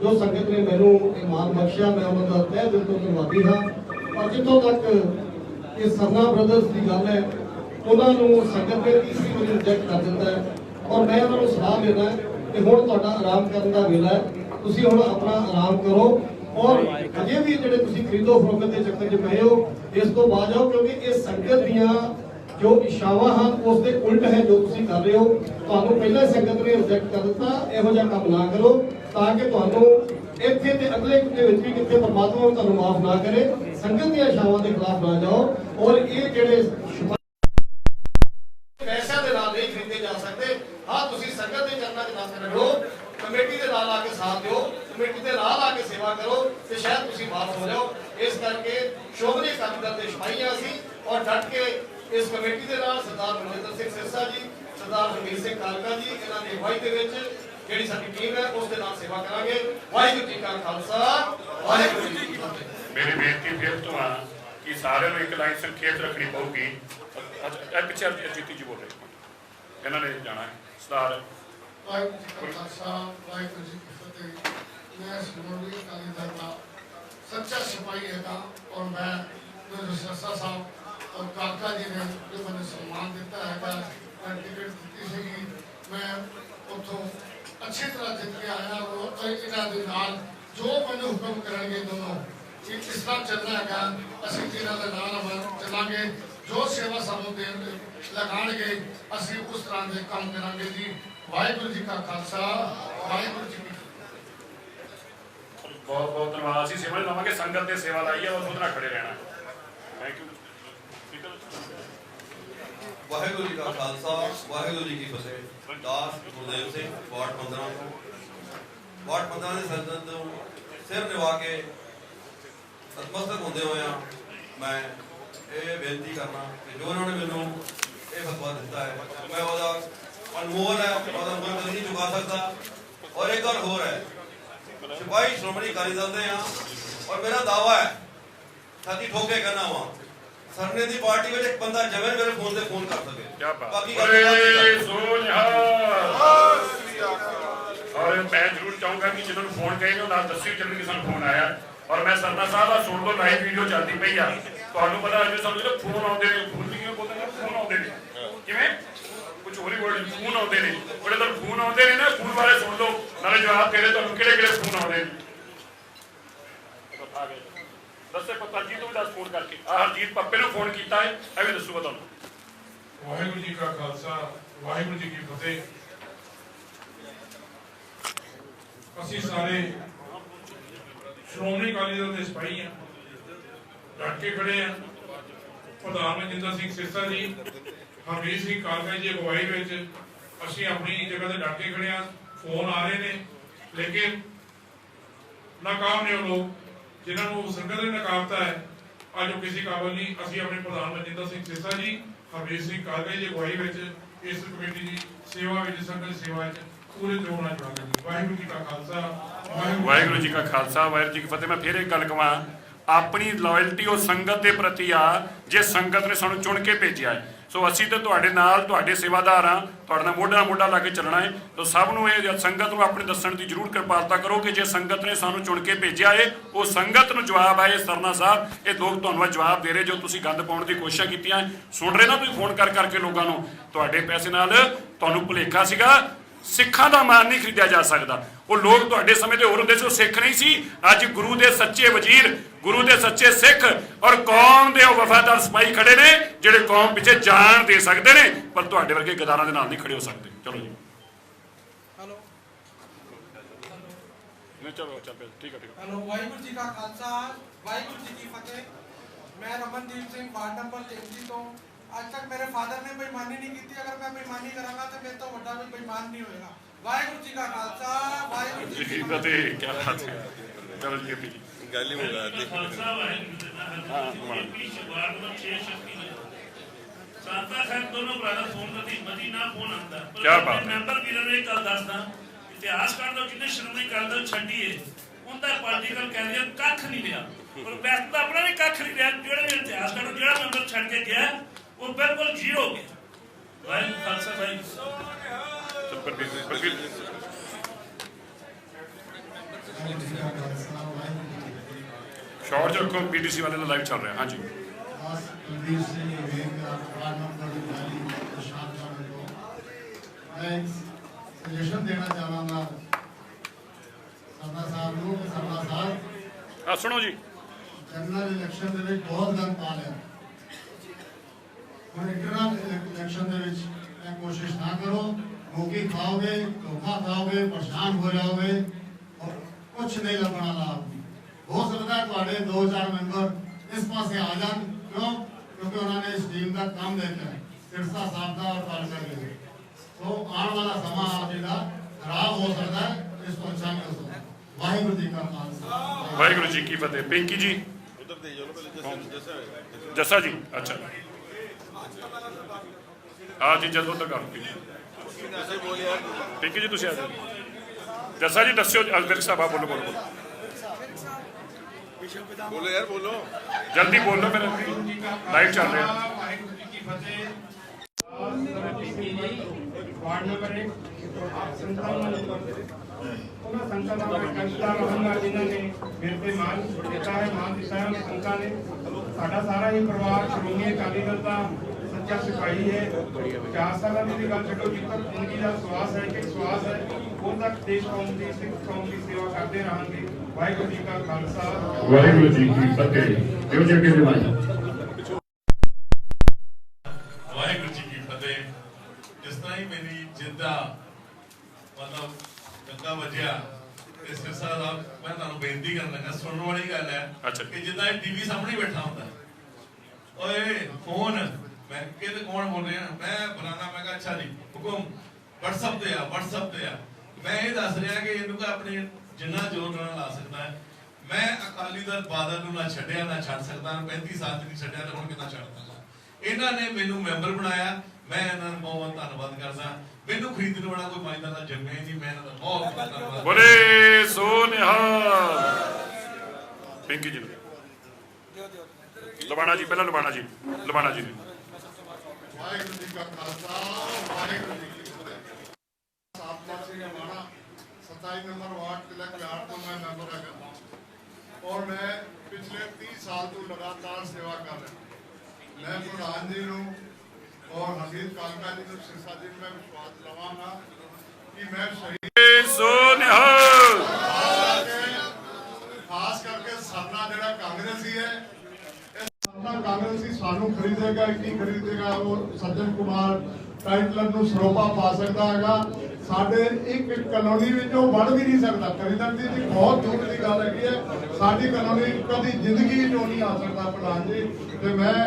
[SPEAKER 3] जो संगत ने मैनू मान बख्शिया, मैं उन्होंने तह दिल तो धन्यवादी हाँ। और जितों तक ये सरना ब्रदर्स की गल है, उन्होंने संगत ने तीसरी बार रिजेक्ट कर दिता है। और मैं उन्होंने सलाह देना है कि हुण तुहाडा आराम करने का वेला है, तुसीं हुण अपना आराम करो। और अजे भी जिहड़े तुसीं खरीदो फरोख्त के चक्कर च पए हो, इस तो बाद जाओ, क्योंकि ये संगत दियां जो इच्छावां हैं उसके उल्ट है जो तुसीं कर रहे हो। तुहानूं पहले संगत ने रिजेक्ट कर दिता, इहो जिहा काम ना करो, ताकि तुहानूं इत्थे ते अगले दे विच भी कित्थे परमात्मा तुहानूं माफ ना करे। संगत दी इच्छावां दे खिलाफ ना जाओ। और ये जिहड़े पैसा दे नाल नहीं खरीदे जा सकते। हाँ, तुसीं संगत दे चरनां च नत रखो, कमेटी दे नाल आके साथ दिओ, कमेटी दे नाल आके सेवा करो, ते शायद तुसीं माफ हो जाओ। इस करके श्रोमणी अकाली दल दे सिपाही असीं और डट के इस कमेटी दे नाल सरदार मनजिंदर सिंह सिरसा जी, सरदार हरमीत सिंह कालका जी, इन्हां दी अगवाई दे विच जिहड़ी साडी टीम है उस दे नाल सेवा करांगे। वाहिगुरू जी का खालसा, वाहिगुरू जी की फतेह।
[SPEAKER 1] मेरी बेनती फिर तो हाँ कि सारे को एक लाइन संखेप रखनी पड़ेगी। पिछले अजीती जी बोल रहे, इन्होंने जाना है सरदार।
[SPEAKER 8] वाहिगुरू जी का खालसा, वाहिगुरू जी की फतेह। मैं श्रोमणी अकाली दल का सच्चा सिपाही है और मैं जो सिरसा साहब और काका जी ने जो मैंने सम्मान दिता है, मैं टिकट दी सी, मैं उतों अच्छी तरह जित के आया। और इन्हों के नाल जो मैंने हुक्म करेंगे दोनों कि किस तरह चलना है, असं इन्हों के नाल चलांगे। जो सेवा सानू दे लगाएंगे असी उस तरह के काम करांगे जी। वाहिगुरू जी का खालसा, वाहिगुरू जी की
[SPEAKER 1] बहुत बहुत धन्यवाद। असीं सेवा लवांगे, संगत ने सेवा लाई है और उसदे नाल खड़े रहना। Thank you.
[SPEAKER 9] वाहिगुरू जी का खालसा, वाहिगुरू जी की फतेह। दास गुरदेव सिंह, वार्ड 15 ਤੋਂ। ਵਾਰਡ 15 ਦੇ ਸੰਗਤ ਨੂੰ ਸਿਰ ਨਿਵਾ ਕੇ ਨਤਮਸਤਕ ਹੁੰਦੇ ਹੋਇਆ ਮੈਂ ਇਹ ਬੇਨਤੀ ਕਰਨਾ ਕਿ ਜੋ ਉਹਨਾਂ ਨੇ ਮੈਨੂੰ ਇਹ ਫਤਵਾ ਦਿੱਤਾ ਹੈ ਮੈਂ ਉਹਦਾ ਅਨਮੋਲ ਹੈ ਉਹਦਾ ਮੁੱਲ ਕਦੇ ਨਹੀਂ ਚੁਕਾ ਸਕਦਾ। ਔਰ ਇੱਕ ਗੱਲ ਹੋਰ ਹੈ, ਸਿਪਾਹੀ ਸ਼੍ਰੋਮਣੀ ਅਕਾਲੀ ਦਲ ਦੇ ਆ ਔਰ ਮੇਰਾ ਦਾਵਾ ਹੈ ਛਾਤੀ ਠੋਕ ਕੇ ਕਹਿਣਾ ਵਾ ਸਰਨੇ ਦੀ ਪਾਰਟੀ ਵਿੱਚ ਇੱਕ ਬੰਦਾ ਜਵੇਂ ਮੇਰੇ ਫੋਨ ਤੇ ਫੋਨ ਕਰ ਸਕੇ। ਬਾਕੀ
[SPEAKER 1] और मैं जरूर चाहूंगा कि जिन्होंने फोन कहे ना दस्सियो जल्दी कि सानू फोन आया और मैं सरना साहब आ सुन लो लाइव वीडियो चलती पई आ ਤੁਹਾਨੂੰ ਪਤਾ ਹੈ ਸਾਨੂੰ ਜਿਹੜਾ ਫੋਨ ਆਉਂਦੇ ਨੇ ਫੋਨ ਵੀ ਕਿਉਂ ਬੋਲਦੇ ਨੇ ਫੋਨ ਆਉਂਦੇ ਨੇ ਕਿਵੇਂ ਕੁਝ ਹੋਰ ਹੀ ਬੋਲ ਫੋਨ ਆਉਂਦੇ ਨੇ ਬੜੇ ਤਾਂ ਫੋਨ ਆਉਂਦੇ ਨੇ ਨਾ ਫੋਨ ਬਾਰੇ ਸੁਣ ਲਓ ਨਾਲੇ ਜਵਾਬ ਦੇ ਦੇ ਤੁਹਾਨੂੰ ਕਿਹੜੇ ਕਿਹੜੇ ਫੋਨ ਆਉਂਦੇ ਨੇ ਆ ਗਏ ਦੱਸੇ ਪਤਾ ਜੀ ਤੋਂ ਵੀ 10 ਫੋਨ ਕਰਕੇ ਆ ਹਰਜੀਤ ਪੱਪੇ ਨੂੰ ਫੋਨ ਕੀਤਾ ਹੈ ਇਹ ਵੀ ਦੱਸੂਗਾ ਤੁਹਾਨੂੰ।
[SPEAKER 4] ਵਾਹਿਗੁਰੂ ਜੀ ਕਾ ਖਾਲਸਾ ਵਾਹਿਗੁਰੂ ਜੀ ਕੀ ਫਤਿਹ। ਅਸੀਂ ਸਾਰੇ ਸ਼੍ਰੋਮਣੀ ਅਕਾਲੀ ਦਲ ਦੇ ਸਿਪਾਹੀ ਹਾਂ, ਡਟ ਕੇ ਖੜੇ ਹਾਂ। ਪ੍ਰਧਾਨ ਮਨਜਿੰਦਰ ਸਿੰਘ ਸਿਰਸਾ ਜੀ ਹਰਮੀਤ ਸਿੰਘ ਕਾਲਕਾ ਜੀ ਅਗਵਾਈ ਵਿੱਚ ਅਸੀਂ ਆਪਣੀ ਜਗ੍ਹਾ ਤੇ ਡਟ ਕੇ ਖੜੇ ਹਾਂ। ਫੋਨ ਆ ਰਹੇ ਨੇ ਲੇਕਿਨ ਨਾਕਾਮ ਨੇ ਉਹ ਲੋਕ ਜਿਨ੍ਹਾਂ ਨੂੰ ਸੰਗਤ ਨੇ ਨਕਾਰਤਾ ਹੈ। ਅੱਜ ਉਹ ਕਿਸੇ ਕਾਬਲ ਨਹੀਂ। ਅਸੀਂ ਆਪਣੇ ਪ੍ਰਧਾਨ ਮਨਜਿੰਦਰ ਸਿੰਘ ਸਿਰਸਾ ਜੀ ਹਰਮੀਤ ਸਿੰਘ ਕਾਲਕਾ ਜੀ ਅਗਵਾਈ ਵਿੱਚ ਇਸ ਕਮੇਟੀ ਦੀ ਸੇਵਾ ਵਿੱਚ ਸੰਗਤ ਸੇਵਾ ਵਿੱਚ ਪੂਰੇ ਹੋਣਾ ਚਾਹੁੰਦੇ ਹਾਂ। ਵਾਹਿਗੁਰੂ ਜੀ ਕਾ ਖਾਲਸਾ
[SPEAKER 1] ਵਾਹਿਗੁਰੂ ਜੀ ਕਾ ਖਾਲਸਾ ਵਾਹਿਗੁਰੂ ਜੀ ਕੀ ਫਤਿਹ। ਮੈਂ ਫਿਰ ਇੱਕ ਗੱਲ ਕਹਾਂ, ਆਪਣੀ ਲਾਇਲਟੀ ਉਹ ਸੰਗਤ ਦੇ ਪ੍ਰਤੀ ਆ ਜੇ ਸੰਗਤ ਨੇ ਸਾਨੂੰ ਚੁਣ ਕੇ ਭੇਜਿਆ ਹੈ। ਸੋ ਅਸੀਂ ਤਾਂ ਤੁਹਾਡੇ ਨਾਲ ਤੁਹਾਡੇ ਸੇਵਾਦਾਰ ਹਾਂ, ਤੁਹਾਡੇ ਨਾਲ ਮੋਢੇ ਨਾਲ ਮੋਢਾ ਲਾ ਕੇ ਚੱਲਣਾ ਹੈ। ਤਾਂ ਸਭ ਨੂੰ ਇਹ ਸੰਗਤ ਨੂੰ ਆਪਣੇ ਦੱਸਣ ਦੀ ਜ਼ਰੂਰ ਕਿਰਪਾਲਤਾ ਕਰੋ ਕਿ ਜੇ ਸੰਗਤ ਨੇ ਸਾਨੂੰ ਚੁਣ ਕੇ ਭੇਜਿਆ ਹੈ ਉਹ ਸੰਗਤ ਨੂੰ ਜਵਾਬ ਹੈ। ਇਹ ਸਰਨਾ ਸਾਹਿਬ ਇਹ ਲੋਕ ਤੁਹਾਨੂੰ ਜਵਾਬ ਦੇ ਰਹੇ ਜੋ ਤੁਸੀਂ ਗੰਦ ਪਾਉਣ ਦੀ ਕੋਸ਼ਿਸ਼ ਕੀਤੀਆਂ ਸੁਣ ਰਹੇ ਨਾ ਤੁਸੀਂ ਫੋਨ ਕਰ ਕਰਕੇ ਲੋਕਾਂ ਨੂੰ ਤੁਹਾਡੇ ਪੈਸੇ ਨਾਲ ਤੁਹਾਨੂੰ ਭੁਲੇਖਾ ਸੀਗਾ। ਸਿੱਖਾਂ ਦਾ ਮਾਨ ਨਹੀਂ ਖਰੀਦਿਆ ਜਾ ਸਕਦਾ। ਉਹ ਲੋਕ ਤੁਹਾਡੇ ਸਮੇਂ ਤੇ ਹੋਰ ਹੁੰਦੇ ਸੀ, ਉਹ ਸਿੱਖ ਨਹੀਂ ਸੀ। ਅੱਜ ਗੁਰੂ ਦੇ ਸੱਚੇ ਵਜ਼ੀਰ ਗੁਰੂ ਦੇ ਸੱਚੇ ਸਿੱਖ ਔਰ ਕੌਮ ਦੇ ਉਹ ਵਫਾਦਾਰ ਸਿਪਾਹੀ ਖੜੇ ਨੇ ਜਿਹੜੇ ਕੌਮ ਪਿੱਛੇ ਜਾਨ ਦੇ ਸਕਦੇ ਨੇ ਪਰ ਤੁਹਾਡੇ ਵਰਗੇ ਗਦਾਰਾਂ ਦੇ ਨਾਲ ਨਹੀਂ ਖੜੇ ਹੋ ਸਕਦੇ। ਚਲੋ ਜੀ
[SPEAKER 10] ਹੈਲੋ
[SPEAKER 1] ਨਹੀਂ ਚਲੋ ਚੱਲ ਪਏ ਠੀਕ ਹੈ
[SPEAKER 10] ਹੈਲੋ ਵਾਹਿਗੁਰੂ ਜੀ ਕਾ ਖਾਲਸਾ ਵਾਹਿਗੁਰੂ ਜੀ ਕੀ ਫਤਿਹ। ਮੈਂ ਰਮਨਦੀਪ ਸਿੰਘ ਵਾਰਡ ਨੰਬਰ 33 ਤੋਂ ਅੱਜ ਤੱਕ ਮੇਰੇ ਫਾਦਰ ਨੇ ਬੇਈਮਾਨੀ ਨਹੀਂ ਕੀਤੀ। ਅਗਰ ਮੈਂ ਬੇਈਮਾਨੀ ਕਰਾਂਗਾ ਤਾਂ ਮੇਰੇ ਤੋਂ ਵੱਡਾ ਕੋਈ ਬੇਈਮਾਨ ਨਹੀਂ ਹੋਏਗਾ। ਵਾਹਿਗੁਰੂ ਜੀ ਕਾ ਖਾਲਸਾ ਵਾਹਿਗੁਰੂ ਜੀ ਕੀ
[SPEAKER 1] ਫਤਿਹ। ਕੀ ਬਾਤ ਹੈ। ਚਲੋ ਜੀ ਜੀ
[SPEAKER 2] ਗੱਲ ਹੀ ਮੁਕਾ ਦਿੱਤੀ।
[SPEAKER 11] ਖਾਲਸਾ ਵਾਹਿਗੁਰੂ ਜੀ ਦਾ ਵਾਰਡ ਨੰਬਰ 6 ਸ਼ਕਤੀ ਸਾਤਾ ਖਾਨ ਦੋਨੋਂ ਭਰਾ ਦਾ ਫੋਨ ਕਰਦੀ ਮਦੀ ਨਾ ਫੋਨ ਆਉਂਦਾ ਪਰ ਮੈਂਬਰ ਵੀਰਾਂ ਨੂੰ ਇਹ ਗੱਲ ਦੱਸਦਾ ਇਤਿਹਾਸ ਕਰ ਦੋ ਕਿੰਨੇ ਸ਼੍ਰੋਮਣੀ ਅਕਾਲੀ ਦਲ ਛੱਡੀਏ ਉਹਦਾ ਪੋਲੀਟੀਕਲ ਕੈਰੀਅਰ ਕੱਖ ਨਹੀਂ ਰਿਹਾ ਪਰ ਵੈਸੇ ਤਾਂ ਆਪਣਾ ਵੀ ਕੱਖ ਨਹੀਂ ਰਿਹਾ। ਜਿਹੜਾ ਵੀ ਇਤਿਹਾਸ ਕਰ ਜਿਹੜਾ ਮੈਂਬਰ ਛੱਡ ਕੇ ਗਿਆ ਉਹ ਬਿਲਕੁਲ ਜ਼ੀਰੋ ਹੋ ਗਿਆ। ਵਾਹਿਗੁਰੂ ਖਾਲਸਾ ਵਾਹਿਗੁਰੂ
[SPEAKER 1] ਸ਼ਾਰਟ ਰੱਖੋ ਪੀਡੀਸੀ ਵਾਲੇ ਦਾ ਲਾਈਵ ਚੱਲ ਰਿਹਾ। ਹਾਂਜੀ
[SPEAKER 8] ਸਜੈਸ਼ਨ ਦੇਣਾ ਚਾਹਾਂਗਾ ਸਰਨਾ ਸਾਹਿਬ ਨੂੰ। ਸਰਨਾ ਸਾਹਿਬ
[SPEAKER 1] ਆ ਸੁਣੋ ਜੀ
[SPEAKER 8] ਜਨਰਲ ਇਲੈਕਸ਼ਨ ਦੇ ਵਿੱਚ ਬਹੁਤ ਗੰਦ ਪਾ ਲਿਆ। ਹੁਣ ਇੰਟਰਨਲ ਇਲੈਕਸ਼ਨ ਦੇ ਵਿੱਚ ਇਹ ਕੋਸ਼ਿਸ਼ ਨਾ ਕਰੋ। ਮੌਕੇ ਖਾਓਗੇ ਧੋਖਾ ਖਾਓਗੇ ਪਰੇਸ਼ਾਨ ਹੋ ਜਾਓਗੇ ਔਰ ਕੁਛ ਨਹੀਂ ਲੱਭਣਾ ਲਾਭ। ਹੋ ਸਕਦਾ ਹੈ ਤੁਹਾਡੇ 2-4 ਮੈਂਬਰ ਇਸ ਪਾਸੇ ਆ ਜਾਣ। ਕਿਉਂ? ਕਿਉਂਕਿ ਉਹਨਾਂ ਨੇ ਇਸ ਟੀਮ ਦਾ ਕੰਮ ਦੇਖਿਆ ਹੈ ਸਿਰਸਾ ਸਾਹਿਬ ਦਾ ਔਰ ਕਾਲਕਾ ਜੀ ਦਾ। तो आने वाला समा आपका खराब हो सकता है, इसको अच्छा नहीं हो सकता। वाहिगुरु जी का खालसा
[SPEAKER 1] वाहिगुरु जी की फतेह। पिंकी जी
[SPEAKER 2] ਉਧਰ ਦੇ ਜਾਓ ਪਹਿਲੇ
[SPEAKER 1] जसा जी अच्छा हाँ जी जदों तक आप पिंकी जी तुम आ जाओ। जसा जी दस्यो विरक साहब बोलो बोलो
[SPEAKER 2] ਬੋਲੋ ਯਾਰ ਬੋਲੋ
[SPEAKER 1] जल्दी बोलो मेरे लाइव चल रहे हैं।
[SPEAKER 5] ਵਾਹਿਗੁਰੂ ਜੀ ਕੀ ਫਤਿਹ। वार्ड नंबर 1 संतां ਉਹਨਾਂ ਸੰਤਾਂ ਦਾ ਮੈਂ ਕੰਸਲਾ ਰਹੂੰਗਾ ਜਿਨ੍ਹਾਂ ਨੇ ਮੇਰੇ ਤੇ ਮਾਨ ਦਿੱਤਾ ਹੈ ਮਾਨ ਦਿੱਤਾ ਹੈ। ਉਹਨਾਂ ਸੰਤਾਂ ਨੇ ਸਾਡਾ ਸਾਰਾ ਹੀ ਪਰਿਵਾਰ ਸ਼੍ਰੋਮਣੀ ਅਕਾਲੀ ਦਲ ਦਾ ਸੱਚਾ ਸਿਪਾਹੀ ਹੈ। 4 ਸਾਲਾਂ ਦੀ ਗੱਲ ਛੱਡੋ ਜਿੱਥੇ ਤੱਕ ਜ਼ਿੰਦਗੀ ਦਾ ਸਵਾਸ ਹੈ ਕਿ ਸਵਾਸ ਹੈ ਉਦੋਂ ਤੱਕ ਦੇਸ਼ ਕੌਮ ਦੀ ਸਿੱਖ ਕੌਮ ਦੀ ਸੇਵਾ ਕਰਦੇ ਰਹਾਂਗੇ। ਵਾਹਿਗੁਰੂ ਜੀ ਕਾ ਖਾਲਸਾ ਵਾਹਿਗੁਰੂ ਜੀ ਕੀ ਫਤਿਹ। ਦਿਓ ਜੀ ਅੱਗੇ
[SPEAKER 4] ਵਾਹਿਗੁਰੂ ਜੀ ਕੀ ਫਤਿਹ। ਜਿਸ ਤਰ੍ਹਾਂ ਹੀ ਮੇਰੀ ਜਿੱਦਾ ਮਤਲਬ ਗੰਗਾ ਵਜਿਆ ਤੇ ਸਿਰਸਾ ਦਾ ਮੈਂ ਤੁਹਾਨੂੰ ਬੇਨਤੀ ਕਰਨ ਲੱਗਾ ਸੁਣਨ ਵਾਲੀ ਗੱਲ ਹੈ ਕਿ ਜਿੱਦਾਂ ਇਹ ਟੀਵੀ ਸਾਹਮਣੇ ਬੈਠਾ ਹੁੰਦਾ ਓਏ ਫੋਨ ਮੈਂ ਕਿਹਦੇ ਕੌਣ ਬੋਲ ਰਿਹਾ ਮੈਂ ਬੁਲਾਣਾ ਮੈਂ ਕਿਹਾ ਅੱਛਾ ਜੀ ਹੁਕਮ WhatsApp ਤੇ ਆ मैं ये दस रहा कि इनका अपने जिन्ना जोर ला सकता है। मैं अकाली दल बादल नूं ना छड्डिया ना छड्ड सकदा, 35 साल नहीं छड्डिया तो हुण कितना छड्ड दूंगा। इन्हां ने मैनूं मैंबर बनाया, मैं इन्हां दा बहुत धन्नवाद करदा। मैनूं खरीदण वाला कोई माइंदा दा जन्मे नहीं, मैं इन्हां दा बहुत धन्नवाद।
[SPEAKER 1] बोले सो निहाल। पिंकी जी लबाना जी, पहला लबाना जी, लबाना जी ने।
[SPEAKER 8] वाहिगुरू जी का खालसा, वाहिगुरू जी की फतेह। सातपाल सिंह अमाना 27 नंबर वार्ड तिलक विहार तो मैं मैंबर है और मैं पिछले 30 साल तो लगातार सेवा कर रहा। मैं प्रधान जी नूं और हमीद कालका जी नूं सिरसा जी मैं विश्वास लवांगा कि मैं शहीद खास करके सरना जिहड़ा कांग्रेसी है, कांग्रेसी सानू खरीदेगा की खरीदेगा, वो सज्जन कुमार टाइटलर नूं सरोपा पा सकता है। साडे एक कॉलोनी विचों बढ़ भी नहीं सकता, खरीदण दी बहुत दूर की गल है। साडी कॉलोनी कभी जिंदगी चों नहीं आ सकता प्रधान जी, ते मैं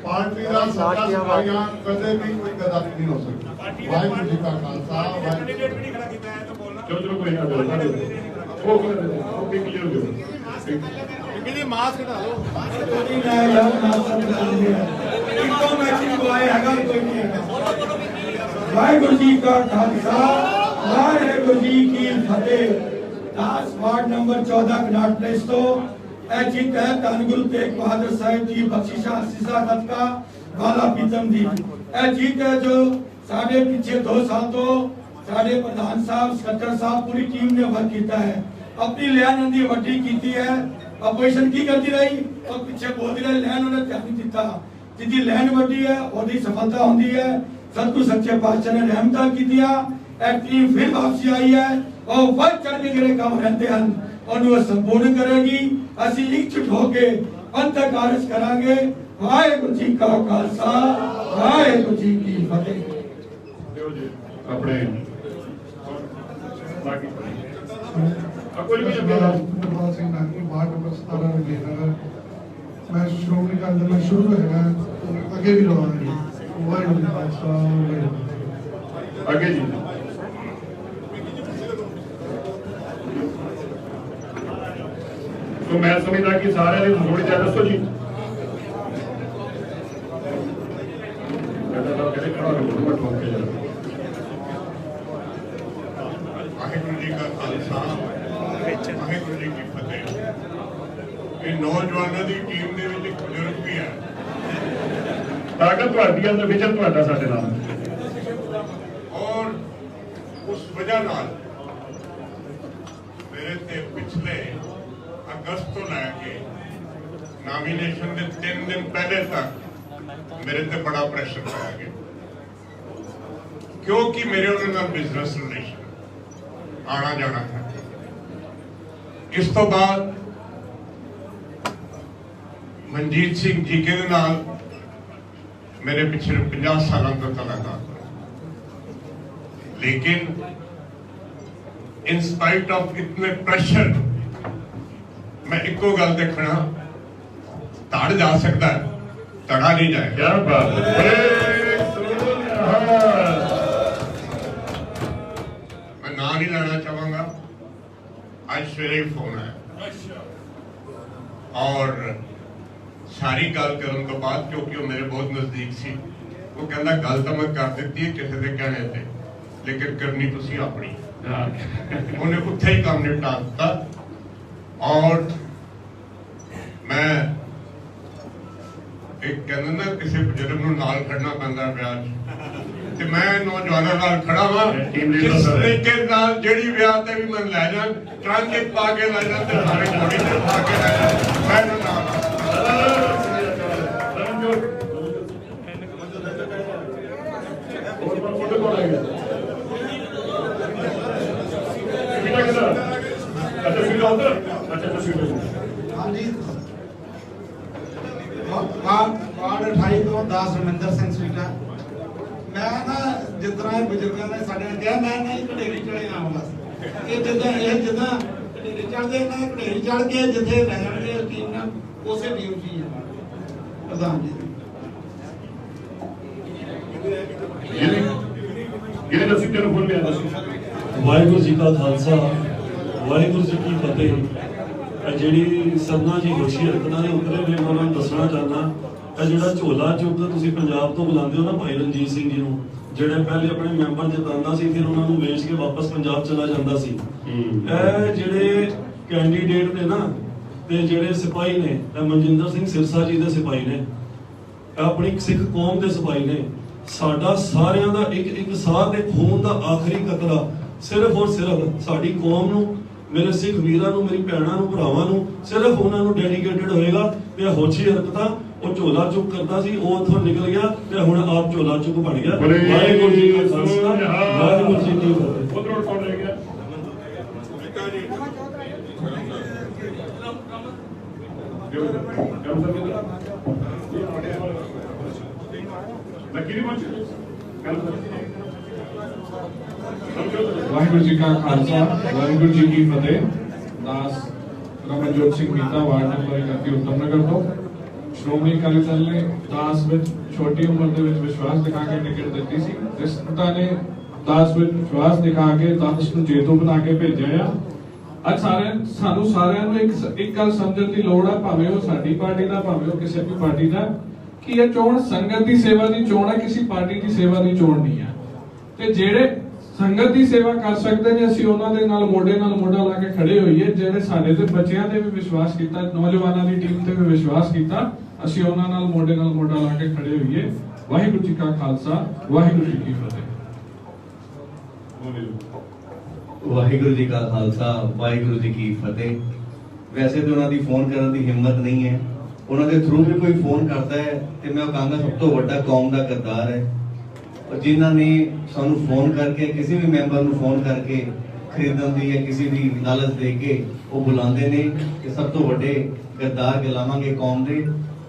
[SPEAKER 8] पार्टी का साडा सिपाही कदे भी कोई गद्दारी नहीं हो सकती। वाहिगुरू जी का खालसा,
[SPEAKER 6] चलो कोई ना जी मास्क हटा लो।
[SPEAKER 3] वाहिगुरू जी का खालसा, वाहिगुरू जी की फतेह। 10 वार्ड नंबर 14 कनाट प्लेस तो जीत है धन गुरु तेग बहादुर साहिब जी बख्शिशा असीसा का वाला पीतम दी। जीत है जो साढ़े पिछले 2 साल तो साढ़े प्रधान साहब सकत्तर साहब पूरी टीम ने वर्क किया है, अपनी लैन वड्डी की है। अपोजिशन की करती रही और पीछे बोलती रही, लैन उन्हें ध्यान नहीं दिता। जिदी लैन वड्डी है वही सफलता होती है। सतगुरु सच्चे पातशाह ने रहमतां कीतियां, टीम फिर वापसी आई है और बढ़ चढ़ के जिहड़े काम रहते हैं उन्हें संपूर्ण करेगी। असीं एकजुट होके अंत कारज करांगे। वाहिगुरू जी का खालसा, वाहिगुरू जी की फतेह।
[SPEAKER 6] अपने
[SPEAKER 8] मैं श्रोमणी अकाली दल शुरू है अगे भी रहांगे। वाहिगुरू जी का खालसा,
[SPEAKER 6] आगे जी तो मैं समझदा कि सारे ने थोड़ी ज्यादा दसो जी।
[SPEAKER 8] वाहिगुरू जी का खालसा, वाहिगुरू जी की फतेह। ये नौजवानों की टीम दे विच एक बुजुर्ग भी है,
[SPEAKER 6] ताकत तुहाडी अंदर विजन तुहाडा साडे नाल
[SPEAKER 8] और उस वजह नाल मेरे ते पिछले अगस्त तो लैके नॉमिनेशन के 3 दिन पहले तक मेरे ते बड़ा प्रेशर पाया गया, क्योंकि मेरे उन्होंने नाल बिजनेस रिलेशन आना जाना था। इस तो बाद मनजीत सिंह जीके दे नाल मेरे पिछले 50 साल का तलाक, लेकिन इन स्पाइट ऑफ इतने प्रेशर मैं इको गल देखना, धड़ जा सकता है, धड़ा नहीं जाए।
[SPEAKER 6] क्या बात है।
[SPEAKER 8] मैं ना नहीं लेना चाहूंगा, आज सवेरे ही फोन आया और सारी गल करने के बाद, क्योंकि वो मेरे बहुत नजदीक सी, वो कहना गल तो मैं कर दी है किसी के कहने से, लेकिन करनी तुसी अपनी। उन्हें उत्थे ही काम निपटा दिता और मैं एक कहना ना किसी बुजुर्ग नूं नाल खड़ना पैंदा ब्याह ते मैं नौजवानों नाल खड़ा हाँ। जिस तरीके नाल जेड़ी ब्याह ते भी मैं लै जान, ट्रंक पा के लै जान ते सारे घोड़ी ते पा के लै जान, मैं नाल
[SPEAKER 3] वार्ड 28 ਤੋਂ 10 ਰਮਿੰਦਰ ਸਿੰਘ ਸਵੀਟਾ। मैं ना जिस तरह बुजुर्गों ने साढ़े कहा, मैं नहीं घड़ेरी चढ़े आऊँ बस ये जिदा घड़ेरी चढ़ते ना, घड़ेरी चढ़ के जिथे रहने टीम ना उसे ड्यूटी है प्रधान जी।
[SPEAKER 6] ये नसीब तेन बोल लिया
[SPEAKER 12] ਵਾਹਿਗੁਰੂ ਜੀ ਕਾ ਖਾਲਸਾ ਵਾਹਿਗੁਰੂ ਜੀ ਕੀ ਫਤਿਹ। ਜਿਹੜੀ ਸਰਨਾ ਜੀ ਹੋਸ਼ੀ ਹਰਕਤਾਂ ਦੇ ਉੱਤਰੇ ਨੇ ਉਹਨਾਂ ਨੂੰ ਦੱਸਣਾ ਚਾਹੁੰਦਾ, ਇਹ ਜਿਹੜਾ ਝੋਲਾ ਚੁੱਕ ਤੁਸੀਂ ਪੰਜਾਬ ਤੋਂ ਬੁਲਾਉਂਦੇ ਹੋ ਨਾ ਭਾਈ ਰਣਜੀਤ ਸਿੰਘ ਜੀ ਨੂੰ, ਜਿਹੜੇ ਪਹਿਲੇ ਆਪਣੇ ਮੈਂਬਰ ਜਿਤਾਉਂਦਾ ਸੀ ਫਿਰ ਉਹਨਾਂ ਨੂੰ ਵੇਚ ਕੇ ਵਾਪਸ ਪੰਜਾਬ ਚਲਾ ਜਾਂਦਾ ਸੀ। ਇਹ ਜਿਹੜੇ ਕੈਂਡੀਡੇਟ ਨੇ ਨਾ ਤੇ ਜਿਹੜੇ ਸਿਪਾਹੀ ਨੇ, ਇਹ ਮਨਜਿੰਦਰ ਸਿੰਘ ਸਿਰਸਾ ਜੀ ਦੇ ਸਿਪਾਹੀ ਨੇ, ਇਹ ਆਪਣੀ ਸਿੱਖ ਕੌਮ ਦੇ ਸਿਪਾਹੀ ਨੇ। ਸਾਡਾ ਸਾਰਿਆਂ ਦਾ ਇੱਕ ਸਾਹ ਤੇ ਖੂਨ ਦਾ ਆਖਰੀ ਕਤਰਾ ਸਿਰਫ ਔਰ ਸਿਰਫ ਸਾਡੀ ਕੌਮ ਨੂੰ, ਮੇਰੇ ਸਿੱਖ ਵੀਰਾਂ ਨੂੰ, ਮੇਰੀ ਭੈਣਾਂ ਨੂੰ, ਭਰਾਵਾਂ ਨੂੰ, ਸਿਰਫ ਉਹਨਾਂ ਨੂੰ ਡੈਡੀਕੇਟਡ ਹੋਏਗਾ। ਤੇ ਹੋਸ਼ੀ ਹਰਕਤਾਂ ਉਹ ਝੋਲਾ ਚੁੱਕ ਕਰਦਾ ਸੀ, ਉਹ ਉੱਥੋਂ ਨਿਕਲ ਗਿਆ ਤੇ ਹੁਣ ਆਪ ਝੋਲਾ ਚੁੱਕ ਬਣ ਗਿਆ। ਵਾਹਿਗੁਰੂ ਜੀ ਕਾ ਖਾਲਸਾ ਵਾਹਿਗੁਰੂ ਜੀ ਕੀ ਫਤਿਹ।
[SPEAKER 5] ਉਧਰੋਂ ਕੌਣ ਰਹਿ ਗਿਆ?
[SPEAKER 13] ਵਾਹਿਗੁਰੂ ਜੀ ਕਾ ਖਾਲਸਾ ਵਾਹਿਗੁਰੂ ਜੀ ਕੀ ਫਤਿਹ। ਦਾਸ ਰਮਨਜੋਤ ਸਿੰਘ ਮੀਤਾ ਵਾਰਡ ਨੰਬਰ 31 ਉੱਤਮ ਨਗਰ ਤੋਂ। ਸ਼੍ਰੋਮਣੀ ਅਕਾਲੀ ਦਲ ਨੇ ਦਾਸ ਵਿੱਚ ਛੋਟੀ ਉਮਰ ਦੇ ਵਿੱਚ ਵਿਸ਼ਵਾਸ ਦਿਖਾ ਕੇ ਟਿਕਟ ਦਿੱਤੀ ਸੀ। ਰਿਸ਼ਤੇਦਾਰਾਂ ਨੇ ਦਾਸ ਵਿੱਚ ਵਿਸ਼ਵਾਸ ਦਿਖਾ ਕੇ ਦਾਸ ਨੂੰ ਜੇਤੂ ਬਣਾ ਕੇ ਭੇਜਿਆ ਆ। ਅੱਜ ਸਾਨੂੰ ਸਾਰਿਆਂ ਨੂੰ ਇੱਕ ਗੱਲ ਸਮਝਣ ਦੀ ਲੋੜ ਆ, ਭਾਵੇਂ ਉਹ ਸਾਡੀ ਪਾਰਟੀ ਦਾ, ਭਾਵੇਂ ਉਹ ਕਿਸੇ ਵੀ ਪਾਰਟੀ ਦਾ, ਕਿ ਇਹ ਚੋਣ ਸੰਗਤ ਦੀ ਸੇਵਾ ਦੀ ਚੋਣ ਹੈ, ਕਿਸੇ ਪਾਰਟੀ ਦੀ ਸੇਵਾ ਦੀ ਚੋਣ ਨਹੀਂ ਹੈ। ਤੇ ਜਿਹੜੇ ਸੰਗਤ ਦੀ ਸੇਵਾ ਕਰ ਸਕਦੇ ਨੇ, ਅਸੀਂ ਉਹਨਾਂ ਦੇ ਨਾਲ ਮੋਢੇ ਨਾਲ ਮੋਢਾ ਲਾ ਕੇ ਖੜੇ ਹੋਈਏ। ਜਿਹੜੇ ਸਾਡੇ ਤੇ ਬੱਚਿਆਂ ਤੇ ਵੀ ਵਿਸ਼ਵਾਸ ਕੀਤਾ, ਨੌਜਵਾਨਾਂ ਦੀ ਟੀਮ ਤੇ ਵੀ ਵਿਸ਼ਵਾਸ ਕੀਤਾ, ਅਸੀਂ ਉਹਨਾਂ ਨਾਲ ਮੋਢੇ ਨਾਲ ਮੋਢਾ ਲਾ ਕੇ ਖੜੇ ਹੋਈਏ। ਵਾਹਿਗੁਰੂ ਜੀ ਕਾ ਖਾਲਸਾ ਵਾਹਿਗੁਰੂ ਜੀ ਕੀ ਫਤਿਹ।
[SPEAKER 14] ਵਾਹਿਗੁਰੂ ਜੀ ਕਾ ਖਾਲਸਾ ਵਾਹਿਗੁਰੂ ਜੀ ਕੀ ਫਤਿਹ। ਵੈਸੇ ਤਾਂ ਉਹਨਾਂ ਦੀ ਫੋਨ ਕਰਨ ਦੀ ਹਿੰਮਤ ਨਹੀਂ ਹੈ, ਉਹਨਾਂ ਦੇ ਥਰੂ ਵੀ ਕੋਈ ਫੋਨ ਕਰਦਾ ਹੈ ਤੇ ਮੈਂ ਉਹ ਕਹਾਂਗਾ ਸਭ ਤੋਂ ਵੱਡਾ ਕੌਮ ਦਾ ਗੱਦਾਰ ਹੈ। ਜਿਨ੍ਹਾਂ ਨੇ ਸਾਨੂੰ ਫੋਨ ਕਰਕੇ, ਕਿਸੇ ਵੀ ਮੈਂਬਰ ਨੂੰ ਫੋਨ ਕਰਕੇ ਖਰੀਦਣ ਦੀ ਜਾਂ ਕਿਸੇ ਵੀ ਲਾਲਚ ਦੇ ਕੇ ਉਹ ਬੁਲਾਉਂਦੇ ਨੇ ਕਿ ਸਭ ਤੋਂ ਵੱਡੇ ਗੱਦਾਰ ਕਹਿਲਾਵਾਂਗੇ ਕੌਮ ਦੇ।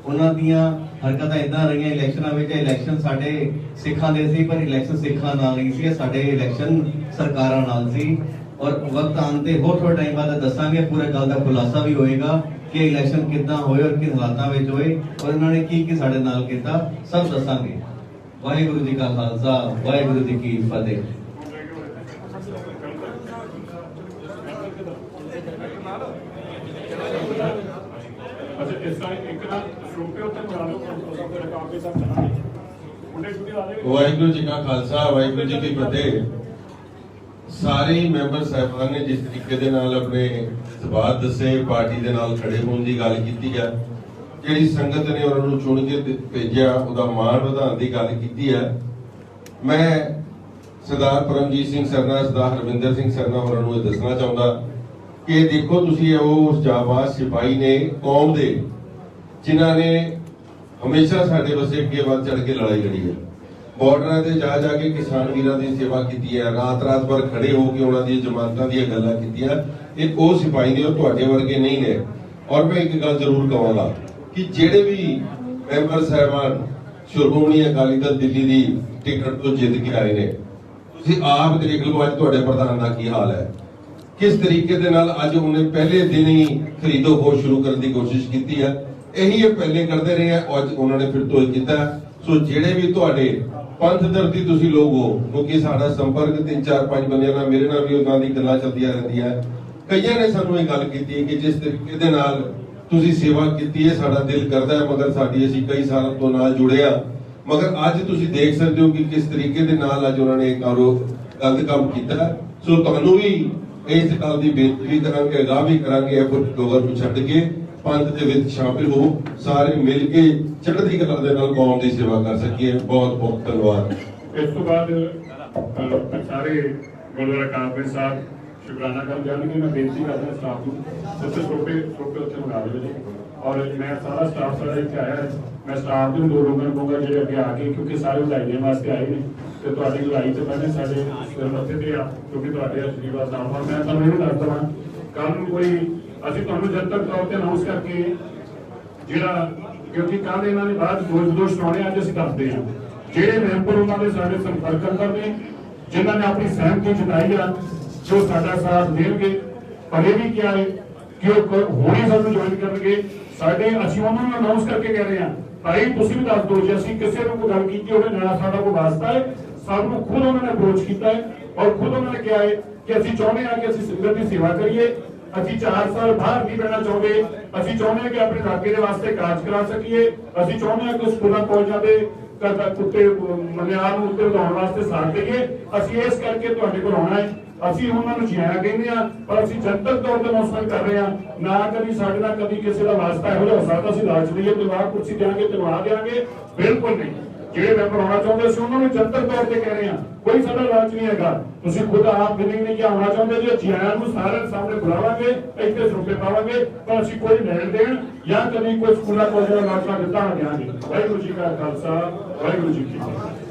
[SPEAKER 14] ਉਹਨਾਂ ਦੀਆਂ ਹਰਕਤਾਂ ਇਦਾਂ ਰਹੀਆਂ ਇਲੈਕਸ਼ਨਾਂ ਵਿੱਚ। ਇਲੈਕਸ਼ਨ ਸਾਡੇ ਸਿੱਖਾਂ ਦੇ ਸੀ, ਪਰ ਇਲੈਕਸ਼ਨ ਸਿੱਖਾਂ ਨਾਲ ਨਹੀਂ ਸੀ, ਸਾਡੇ ਇਲੈਕਸ਼ਨ ਸਰਕਾਰਾਂ ਨਾਲ ਸੀ। ਔਰ ਵਕਤ ਆਉਣ ਤੇ ਹੋਰ ਥੋੜਾ ਟਾਈਮ ਬਾਅਦ ਦੱਸਾਂਗੇ, ਪੂਰੇ ਗੱਲ ਦਾ ਖੁਲਾਸਾ ਵੀ ਹੋਏਗਾ ਕਿ ਇਲੈਕਸ਼ਨ ਕਿੱਦਾਂ ਹੋਏ ਔਰ ਕਿਸ ਹਾਲਾਤਾਂ ਵਿੱਚ ਹੋਏ ਔਰ ਇਹਨਾਂ ਨੇ ਕੀ ਸਾਡੇ ਨਾਲ ਕੀਤਾ, ਸਭ ਦੱਸਾਂਗੇ। ਵਾਹਿਗੁਰੂ ਜੀ ਕਾ ਖਾਲਸਾ ਵਾਹਿਗੁਰੂ ਜੀ ਕੀ ਫਤਿਹ।
[SPEAKER 2] ਵਾਹਿਗੁਰੂ ਜੀ ਕਾ ਖਾਲਸਾ ਵਾਹਿਗੁਰੂ ਜੀ ਕੀ ਫਤਿਹ। ਸਾਰੇ ਮੈਂਬਰ ਸਾਹਿਬਾਨ ਨੇ ਜਿਸ ਤਰੀਕੇ ਦੇ ਨਾਲ ਆਪਣੇ ਸਵਾਲ ਦੱਸੇ, ਪਾਰਟੀ ਦੇ ਨਾਲ ਖੜੇ ਹੋਣ ਦੀ ਗੱਲ ਕੀਤੀ ਹੈ, ਜਿਹੜੀ ਸੰਗਤ ਨੇ ਉਹਨਾਂ ਨੂੰ ਚੁਣ ਕੇ ਭੇਜਿਆ, ਉਹਦਾ ਮਾਣ ਵਧਾਉਣ ਦੀ ਗੱਲ ਕੀਤੀ ਹੈ। ਮੈਂ ਸਰਦਾਰ ਪਰਮਜੀਤ ਸਿੰਘ ਸਰਨਾ, ਸਰਦਾਰ ਹਰਵਿੰਦਰ ਸਿੰਘ ਸਰਨਾ ਹੋਰਾਂ ਨੂੰ ਇਹ ਦੱਸਣਾ ਚਾਹੁੰਦਾ ਕਿ ਦੇਖੋ ਤੁਸੀਂ ਉਹ ਜਾਬਾਜ਼ ਸਿਪਾਹੀ ਨੇ ਕੌਮ ਦੇ, ਜਿਨ੍ਹਾਂ ਨੇ ਹਮੇਸ਼ਾ ਸਾਡੇ ਵਾਸਤੇ ਅੱਗੇ ਵੱਧ ਚੜ ਕੇ ਲੜਾਈ ਲੜੀ ਹੈ। ਬਾਰਡਰਾਂ ਤੇ ਜਾ ਕੇ ਕਿਸਾਨ ਵੀਰਾਂ ਦੀ ਸੇਵਾ ਕੀਤੀ ਹੈ, ਰਾਤ ਭਰ ਖੜੇ ਹੋ ਕੇ ਉਹਨਾਂ ਦੀਆਂ ਜ਼ਮਾਨਤਾਂ ਦੀਆਂ ਗੱਲਾਂ ਕੀਤੀਆਂ। ਇਹ ਉਹ ਸਿਪਾਹੀ ਨੇ, ਉਹ ਤੁਹਾਡੇ ਵਰਗੇ ਨਹੀਂ ਨੇ। ਔਰ ਮੈਂ ਇੱਕ ਗੱਲ ਜ਼ਰੂਰ ਕਹਾਂਗਾ ਕਿ ਜਿਹੜੇ ਵੀ ਮੈਂਬਰ ਸਾਹਿਬਾਨ ਸ਼੍ਰੋਮਣੀ ਅਕਾਲੀ ਦਲ ਦਿੱਲੀ ਦੀ ਟਿਕਟ ਤੋਂ ਜਿੱਤ ਕੇ ਆਏ ਨੇ, ਤੁਸੀਂ ਆਪ ਦੇਖ ਲਓ ਅੱਜ ਤੁਹਾਡੇ ਪ੍ਰਧਾਨ ਦਾ ਕੀ ਹਾਲ ਹੈ, ਕਿਸ ਤਰੀਕੇ ਦੇ ਨਾਲ ਅੱਜ ਉਹਨੇ ਪਹਿਲੇ ਦਿਨ ਹੀ ਖਰੀਦੋ ਖੋਜ ਸ਼ੁਰੂ ਕਰਨ ਦੀ ਕੋਸ਼ਿਸ਼ ਕੀਤੀ ਹੈ। ਇਹੀ ਇਹ ਪਹਿਲੇ ਕਰਦੇ ਰਹੇ ਆ, ਅੱਜ ਉਹਨਾਂ ਨੇ ਫਿਰ ਤੋਂ ਕੀਤਾ। ਸੋ ਜਿਹੜੇ ਵੀ ਤੁਹਾਡੇ ਪੰਥ ਦਰਦੀ ਤੁਸੀਂ ਲੋਕ ਹੋ, ਕਿਉਂਕਿ ਸਾਡਾ ਸੰਪਰਕ 3-4-5 ਬੰਦਿਆਂ ਨਾਲ, ਮੇਰੇ ਨਾਲ ਵੀ ਉਹਨਾਂ ਦੀ ਗੱਲਾਂ ਚੱਲਦੀਆਂ ਰਹਿੰਦੀਆਂ। ਕਈਆਂ ਨੇ ਸਾਨੂੰ ਇਹ ਗੱਲ ਕੀਤੀ ਕਿ ਜਿਸ ਤਰੀਕੇ ਦੇ ਨਾਲ ਤੁਸੀਂ ਸੇਵਾ ਕੀਤੀ ਹੈ, ਸਾਡਾ ਦਿਲ ਕਰਦਾ ਹੈ, ਮਗਰ ਅਸੀਂ ਕਈ ਸਾਲਾਂ ਤੋਂ ਨਾਲ ਜੁੜੇ ਆ। ਮਗਰ ਅੱਜ ਤੁਸੀਂ ਦੇਖ ਸਕਦੇ ਹੋ ਕਿ ਕਿਸ ਤਰੀਕੇ ਦੇ ਨਾਲ ਅੱਜ ਉਹਨਾਂ ਨੇ ਗਲਤ ਕੰਮ ਕੀਤਾ। ਸੋ ਤੁਹਾਨੂੰ ਵੀ ਇਸ ਗੱਲ ਦੀ ਬੇਨਤੀ ਵੀ ਕਰਾਂਗੇ, ਅਗਾਹ ਵੀ ਕਰਾਂਗੇ, ਇਹ ਲੋਕਾਂ ਨੂੰ ਛੱਡ ਕੇ ਪੰਥ ਦੇ ਵਿੱਚ ਸ਼ਾਮਿਲ ਹੋ, ਸਾਰੇ ਮਿਲ ਕੇ ਚੜ੍ਹਦੀ ਕਲਾ ਦੇ ਨਾਲ ਕੌਮ ਦੀ ਸੇਵਾ ਕਰ ਸਕੀਏ। ਬਹੁਤ ਬਹੁਤ ਧੰਨਵਾਦ।
[SPEAKER 5] ਇਸ ਤੋਂ ਬਾਅਦ ਸਾਰੇ ਗੁਰਦੁਆਰਾ ਕਾਂਗਰਸ ਸਾਹਿਬ ਸ਼ੁਕਰਾਨਾ ਕਰਨ ਜਾਣਗੇ। ਮੈਂ ਬੇਨਤੀ ਕਰਦਾ ਸਟਾਫ ਨੂੰ ਉੱਥੇ ਛੋਟੇ ਉੱਥੇ ਮੰਗਾ ਲਓ ਜੀ। ਔਰ ਮੈਂ ਸਾਰਾ ਸਟਾਫ ਸਾਡਾ ਇੱਥੇ ਆਇਆ, ਮੈਂ ਸਟਾਫ ਨੂੰ 2 ਲੋਕਾਂ ਨੂੰ ਕਹੂੰਗਾ ਜਿਹੜੇ ਅੱਗੇ ਆ ਕੇ, ਕਿਉਂਕਿ ਸਾਰੇ ਵਧਾਈ ਦੇਣ ਵਾਸਤੇ ਆਏ ਨੇ ਤੇ ਤੁਹਾਡੀ ਵਧਾਈ ਤੇ ਪਹਿਲੇ ਸਾਡੇ ਸਿਰ ਮੱਥੇ ਤੇ ਆ, ਕਿਉਂਕਿ ਤੁਹਾਡੇ ਆਸ਼ੀਰਵਾਦ ਨਾਲ। ਔਰ ਮੈਂ ਤੁਹਾਨੂੰ ਇਹ ਦੱਸ ਦਵਾਂ, ਕੱਲ ਨੂੰ ਕੋਈ ਅਸੀਂ ਤੁਹਾਨੂੰ ਜਦ ਤੱਕ ਤੌਰ ਤੇ ਅਨਾਉਂਸ ਕਰਕੇ ਜਿਹੜਾ, ਕਿਉਂਕਿ ਕੱਲ ਇਹਨਾਂ ਨੇ ਬਾਅਦ ਦੋਸ਼ ਸੁਣਾਉਣੇ, ਅੱਜ ਅਸੀਂ ਦੱਸਦੇ ਹਾਂ ਜਿਹੜੇ ਮੈਂਬਰ ਉਹਨਾਂ ਦੇ ਸਾਡੇ ਸੰਪਰਕ ਕਰਦੇ, ਜਿਨ੍ਹਾਂ ਨੇ ਆਪਣੀ ਸਹਿਮਤੀ ਜਤਾਈ ਆ, ਜੋ ਸਾਡਾ ਸਾਥ ਦੇਣਗੇ। ਪਰ ਇਹ ਵੀ ਕਿਹਾ ਹੈ ਕਿ ਉਹ ਹੋਣੀ ਸਾਨੂੰ ਜੁਆਇਨ ਕਰਨਗੇ। ਅਸੀਂ ਉਹਨਾਂ ਨੂੰ ਅਨਾਉਂਸ ਕਰਕੇ ਕਹਿ ਰਹੇ ਹਾਂ, ਭਾਈ ਤੁਸੀਂ ਵੀ ਦੱਸ ਦਿਓ ਜੇ ਅਸੀਂ ਕਿਸੇ ਨੂੰ ਕੋਈ ਗੱਲ ਕੀਤੀ ਹੋਵੇ, ਨਾ ਸਾਡਾ ਕੋਈ ਵਾਸਤਾ ਹੈ, ਸਭ ਨੂੰ ਖੁਦ ਉਹਨਾਂ ਨੇ ਅਪਰੋਚ ਕੀਤਾ ਹੈ ਔਰ ਖੁਦ ਉਹਨਾਂ ਨੇ ਕਿਹਾ ਹੈ ਕਿ ਅਸੀਂ ਚਾਹੁੰਦੇ ਹਾਂ ਕਿ ਅਸੀਂ ਸੰਗਤ ਦੀ ਸੇਵਾ ਕਰੀਏ। ਅਸੀਂ 4 ਸਾਲ ਬਾਹਰ ਨਹੀਂ ਰਹਿਣਾ ਚਾਹੁੰਦੇ। ਅਸੀਂ ਚਾਹੁੰਦੇ ਹਾਂ ਕਿ ਆਪਣੇ ਇਲਾਕੇ ਦੇ ਵਾਸਤੇ ਕਾਰਜ ਕਰਾ ਸਕੀਏ। ਅਸੀਂ ਚਾਹੁੰਦੇ ਹਾਂ ਕਿ ਸਕੂਲਾਂ ਕਾਲਜਾਂ ਦੇ ਕੁੱਤੇ ਮਨਿਆਰ ਨੂੰ ਉੱਤੇ ਵਧਾਉਣ ਵਾਸਤੇ ਸਾਥ ਦੇਈਏ। ਅਸੀਂ ਇਸ ਕਰਕੇ ਤੁਹਾਡੇ ਕੋਲ ਆਉਣਾ ਹੈ। ਅਸੀਂ ਉਹਨਾਂ ਨੂੰ ਜਿਆ ਕਹਿੰਦੇ ਆ, ਪਰ ਅਸੀਂ ਜਨਤਕ ਤੌਰ ਤੇ ਅਨਾਉਂਸਮੈਂਟ ਕਰ ਰਹੇ ਹਾਂ। ਨਾ ਕਦੀ ਸਾਡੇ ਨਾਲ ਕਦੀ ਕਿਸੇ ਦਾ ਵਾਸਤਾ ਇਹੋ ਜਿਹਾ ਹੋ ਸਕਦਾ ਅਸੀਂ ਲਾਲਚ ਦਈਏ ਤੈਨੂੰ ਆਹ ਕੁਰਸੀ ਦੇਵਾਂਗੇ ਤੈਨੂੰ ਆਹ ਦੇਵਾਂਗੇ, ਬਿਲਕੁਲ ਨਹੀਂ। ਜਿਹੜੇ ਮੈਂਬਰ ਆਉਣਾ ਚਾਹੁੰਦੇ ਸੀ ਉਹਨਾਂ ਨੂੰ ਜਨਤਕ ਤੌਰ ਤੇ ਕਹਿ ਰਹੇ ਹਾਂ, ਕੋਈ ਸਾਡਾ ਲਾਲਚ ਨਹੀਂ ਹੈਗਾ। ਤੁਸੀਂ ਖੁਦ ਆਪ ਬਿਲਿੰਗ ਨਹੀਂ ਕਿ ਆਉਣਾ ਚਾਹੁੰਦੇ ਜੇ ਜਿਆ ਨੂੰ ਸਾਰਿਆਂ ਸਾਹਮਣੇ ਬੁਲਾਵਾਂਗੇ, ਇੱਥੇ ਰੁਪਏ ਪਾਵਾਂਗੇ, ਪਰ ਅਸੀਂ ਕੋਈ ਲੈਣ ਦੇਣ ਜਾਂ ਕਦੀ ਕੋਈ ਸਕੂਲਾਂ ਕਾਲਜਾਂ ਦਾ ਲਾਲਚਾ ਦਿੱਤਾ ਨਾ ਦਿਆਂਗੇ। ਵਾਹਿਗੁਰੂ ਜੀ ਕਾ ਖਾਲਸਾ, ਵਾਹਿਗੁਰੂ ਜੀ ਕੀ ਫਤਿਹ।